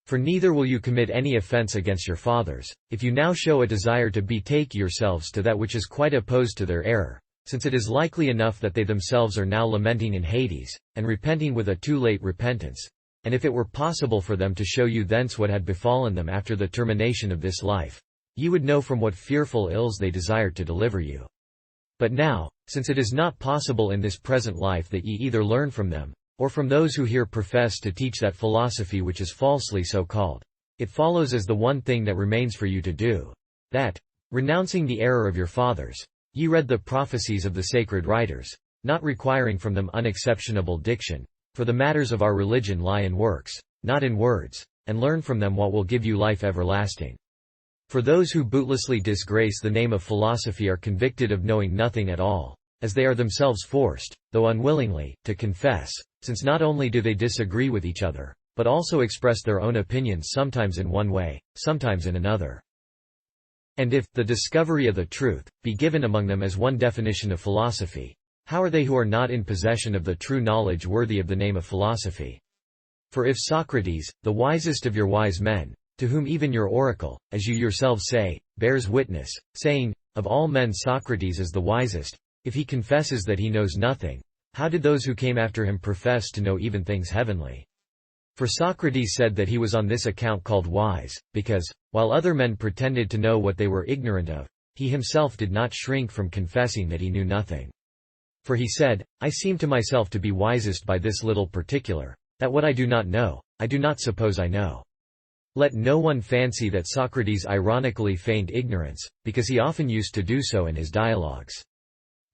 B: For neither will you commit any offense against your fathers, if you now show a desire to betake yourselves to that which is quite opposed to their error, since it is likely enough that they themselves are now lamenting in Hades, and repenting with a too late repentance, and if it were possible for them to show you thence what had befallen them after the termination of this life, ye would know from what fearful ills they desired to deliver you. But now, since it is not possible in this present life that ye either learn from them, or from those who here profess to teach that philosophy which is falsely so called, it follows as the one thing that remains for you to do, that, renouncing the error of your fathers, ye read the prophecies of the sacred writers, not requiring from them unexceptionable diction, for the matters of our religion lie in works, not in words, and learn from them what will give you life everlasting. For those who bootlessly disgrace the name of philosophy are convicted of knowing nothing at all, as they are themselves forced, though unwillingly, to confess, since not only do they disagree with each other, but also express their own opinions sometimes in one way, sometimes in another. And if, the discovery of the truth, be given among them as one definition of philosophy, How are they who are not in possession of the true knowledge worthy of the name of philosophy? For if Socrates, the wisest of your wise men, to whom even your oracle, as you yourselves say, bears witness, saying, of all men Socrates is the wisest, if he confesses that he knows nothing, how did those who came after him profess to know even things heavenly? For Socrates said that he was on this account called wise, because, while other men pretended to know what they were ignorant of, he himself did not shrink from confessing that he knew nothing. For he said, I seem to myself to be wisest by this little particular, that what I do not know, I do not suppose I know. Let no one fancy that Socrates ironically feigned ignorance, because he often used to do so in his dialogues.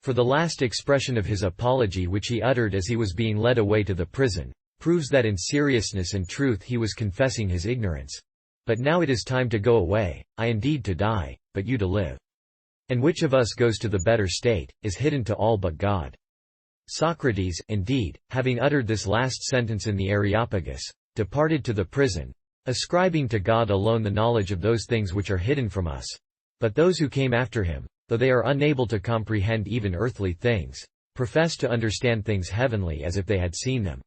B: For the last expression of his apology which he uttered as he was being led away to the prison, proves that in seriousness and truth he was confessing his ignorance. But now it is time to go away, I indeed to die, but you to live. And which of us goes to the better state, is hidden to all but God. Socrates, indeed, having uttered this last sentence in the Areopagus, departed to the prison, ascribing to God alone the knowledge of those things which are hidden from us. But those who came after him, though they are unable to comprehend even earthly things, profess to understand things heavenly as if they had seen them.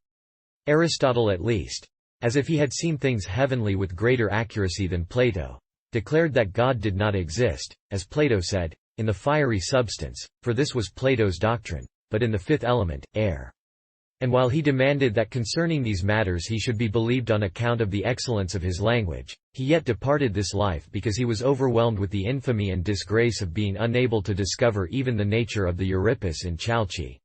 B: Aristotle at least, as if he had seen things heavenly with greater accuracy than Plato, declared that God did not exist, as Plato said, in the fiery substance, for this was Plato's doctrine, but in the fifth element, air. And while he demanded that concerning these matters he should be believed on account of the excellence of his language, he yet departed this life because he was overwhelmed with the infamy and disgrace of being unable to discover even the nature of the Euripus in Chalcis.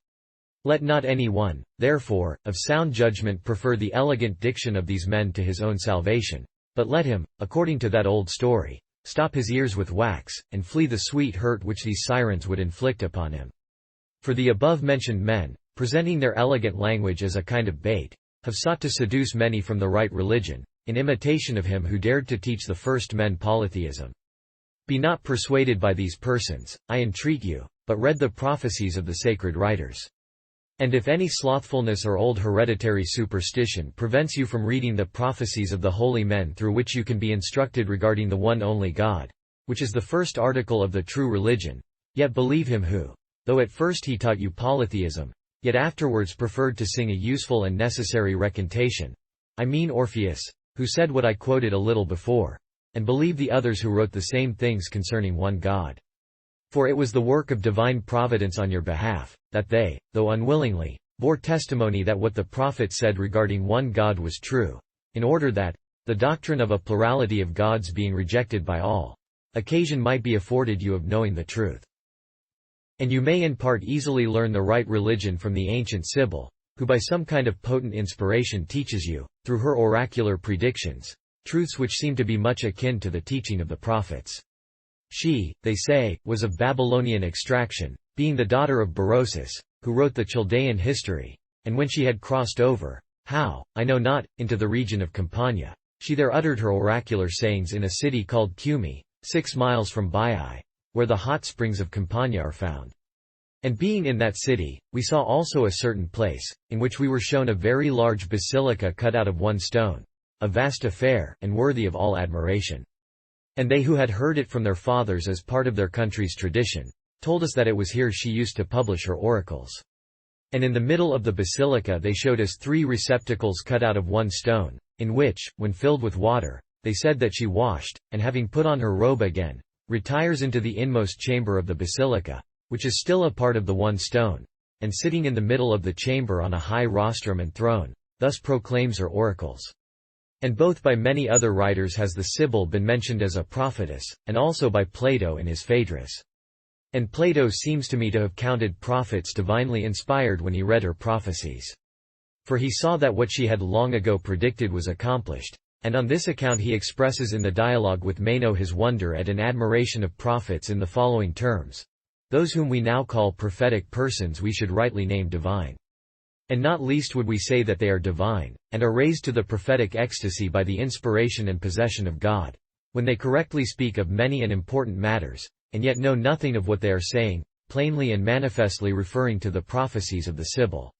B: Let not any one, therefore, of sound judgment prefer the elegant diction of these men to his own salvation, but let him, according to that old story, stop his ears with wax, and flee the sweet hurt which these sirens would inflict upon him. For the above-mentioned men, presenting their elegant language as a kind of bait, have sought to seduce many from the right religion, in imitation of him who dared to teach the first men polytheism. Be not persuaded by these persons, I entreat you, but read the prophecies of the sacred writers. And if any slothfulness or old hereditary superstition prevents you from reading the prophecies of the holy men through which you can be instructed regarding the one only God, which is the first article of the true religion, yet believe him who, though at first he taught you polytheism, yet afterwards preferred to sing a useful and necessary recantation, I mean Orpheus, who said what I quoted a little before, and believe the others who wrote the same things concerning one God. For it was the work of divine providence on your behalf, that they, though unwillingly, bore testimony that what the prophets said regarding one God was true, in order that, the doctrine of a plurality of gods being rejected by all, occasion might be afforded you of knowing the truth. And you may in part easily learn the right religion from the ancient Sibyl, who by some kind of potent inspiration teaches you, through her oracular predictions, truths which seem to be much akin to the teaching of the prophets. She, they say, was of Babylonian extraction, being the daughter of Berosus, who wrote the Chaldean history, and when she had crossed over, how, I know not, into the region of Campania, she there uttered her oracular sayings in a city called Cumae, 6 miles from Baiae, where the hot springs of Campania are found. And being in that city, we saw also a certain place, in which we were shown a very large basilica cut out of one stone, a vast affair, and worthy of all admiration. And they who had heard it from their fathers as part of their country's tradition, told us that it was here she used to publish her oracles. And in the middle of the basilica they showed us 3 receptacles cut out of one stone, in which, when filled with water, they said that she washed, and having put on her robe again, retires into the inmost chamber of the basilica, which is still a part of the one stone, and sitting in the middle of the chamber on a high rostrum and throne, thus proclaims her oracles. And both by many other writers has the Sibyl been mentioned as a prophetess, and also by Plato in his Phaedrus. And Plato seems to me to have counted prophets divinely inspired when he read her prophecies. For he saw that what she had long ago predicted was accomplished, and on this account he expresses in the dialogue with Meno his wonder at and admiration of prophets in the following terms: those whom we now call prophetic persons we should rightly name divine. And not least would we say that they are divine, and are raised to the prophetic ecstasy by the inspiration and possession of God, when they correctly speak of many and important matters, and yet know nothing of what they are saying, plainly and manifestly referring to the prophecies of the Sibyl.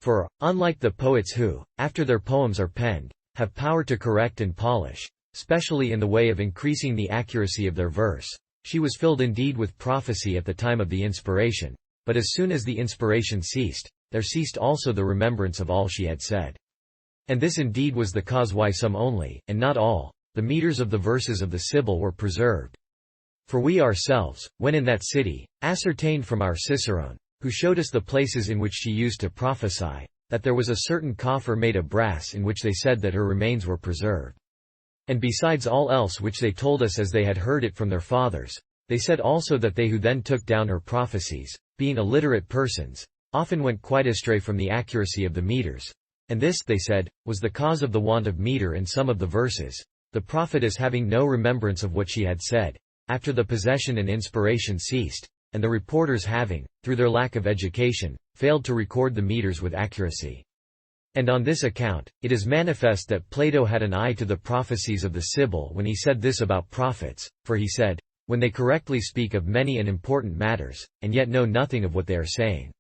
B: For, unlike the poets who, after their poems are penned, have power to correct and polish, specially in the way of increasing the accuracy of their verse, she was filled indeed with prophecy at the time of the inspiration, But as soon as the inspiration ceased, there ceased also the remembrance of all she had said. And this indeed was the cause why some only, and not all, the meters of the verses of the Sibyl were preserved. For we ourselves, when in that city, ascertained from our Cicerone, who showed us the places in which she used to prophesy, that there was a certain coffer made of brass in which they said that her remains were preserved. And besides all else which they told us as they had heard it from their fathers, they said also that they who then took down her prophecies, being illiterate persons, often went quite astray from the accuracy of the meters. And this, they said, was the cause of the want of meter in some of the verses, the prophetess having no remembrance of what she had said, after the possession and inspiration ceased, and the reporters having, through their lack of education, failed to record the meters with accuracy. And on this account, it is manifest that Plato had an eye to the prophecies of the Sibyl when he said this about prophets, for he said, when they correctly speak of many and important matters, and yet know nothing of what they are saying.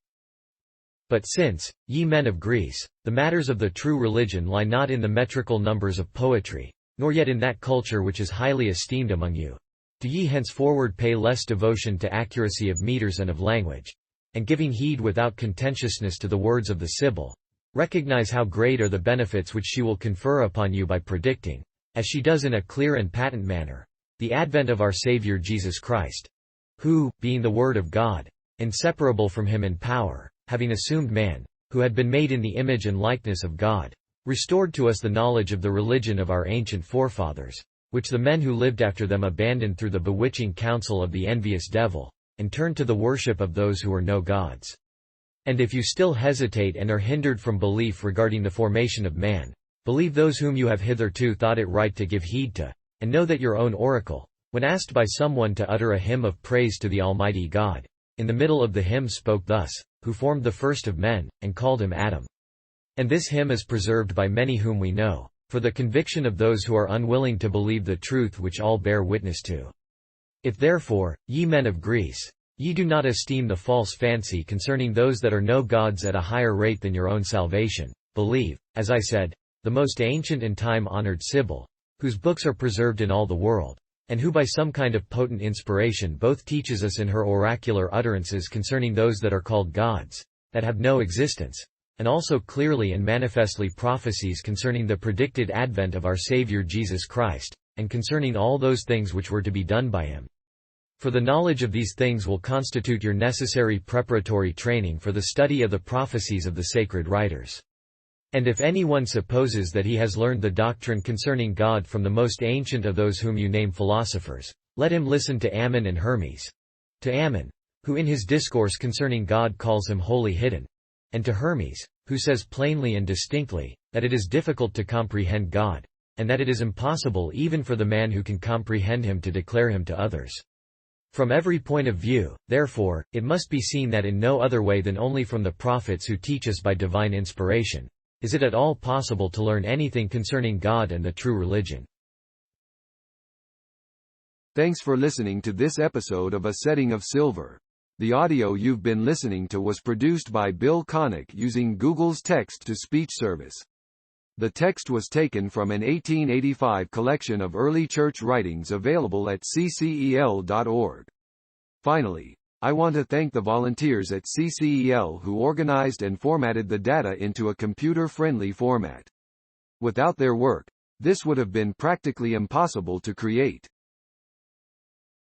B: But since, ye men of Greece, the matters of the true religion lie not in the metrical numbers of poetry, nor yet in that culture which is highly esteemed among you, do ye henceforward pay less devotion to accuracy of meters and of language, and giving heed without contentiousness to the words of the Sibyl, recognize how great are the benefits which she will confer upon you by predicting, as she does in a clear and patent manner, the advent of our Saviour Jesus Christ, who, being the Word of God, inseparable from him in power, having assumed man, who had been made in the image and likeness of God, restored to us the knowledge of the religion of our ancient forefathers, which the men who lived after them abandoned through the bewitching counsel of the envious devil, and turned to the worship of those who are no gods. And if you still hesitate and are hindered from belief regarding the formation of man, believe those whom you have hitherto thought it right to give heed to, and know that your own oracle, when asked by someone to utter a hymn of praise to the Almighty God, in the middle of the hymn spoke thus, who formed the first of men, and called him Adam. And this hymn is preserved by many whom we know, for the conviction of those who are unwilling to believe the truth which all bear witness to. If therefore, ye men of Greece, ye do not esteem the false fancy concerning those that are no gods at a higher rate than your own salvation, believe, as I said, the most ancient and time-honored Sibyl, whose books are preserved in all the world, and who by some kind of potent inspiration both teaches us in her oracular utterances concerning those that are called gods, that have no existence, and also clearly and manifestly prophecies concerning the predicted advent of our Saviour Jesus Christ, and concerning all those things which were to be done by him. For the knowledge of these things will constitute your necessary preparatory training for the study of the prophecies of the sacred writers. And if anyone supposes that he has learned the doctrine concerning God from the most ancient of those whom you name philosophers, let him listen to Ammon and Hermes. To Ammon, who in his discourse concerning God calls him wholly hidden, and to Hermes, who says plainly and distinctly, that it is difficult to comprehend God, and that it is impossible even for the man who can comprehend him to declare him to others. From every point of view, therefore, it must be seen that in no other way than only from the prophets who teach us by divine inspiration, is it at all possible to learn anything concerning God and the true religion.
A: Thanks for listening to this episode of A Setting of Silver. The audio you've been listening to was produced by Bill Connick using Google's text-to-speech service. The text was taken from an 1885 collection of early church writings available at ccel.org. Finally, I want to thank the volunteers at CCEL who organized and formatted the data into a computer-friendly format. Without their work, this would have been practically impossible to create.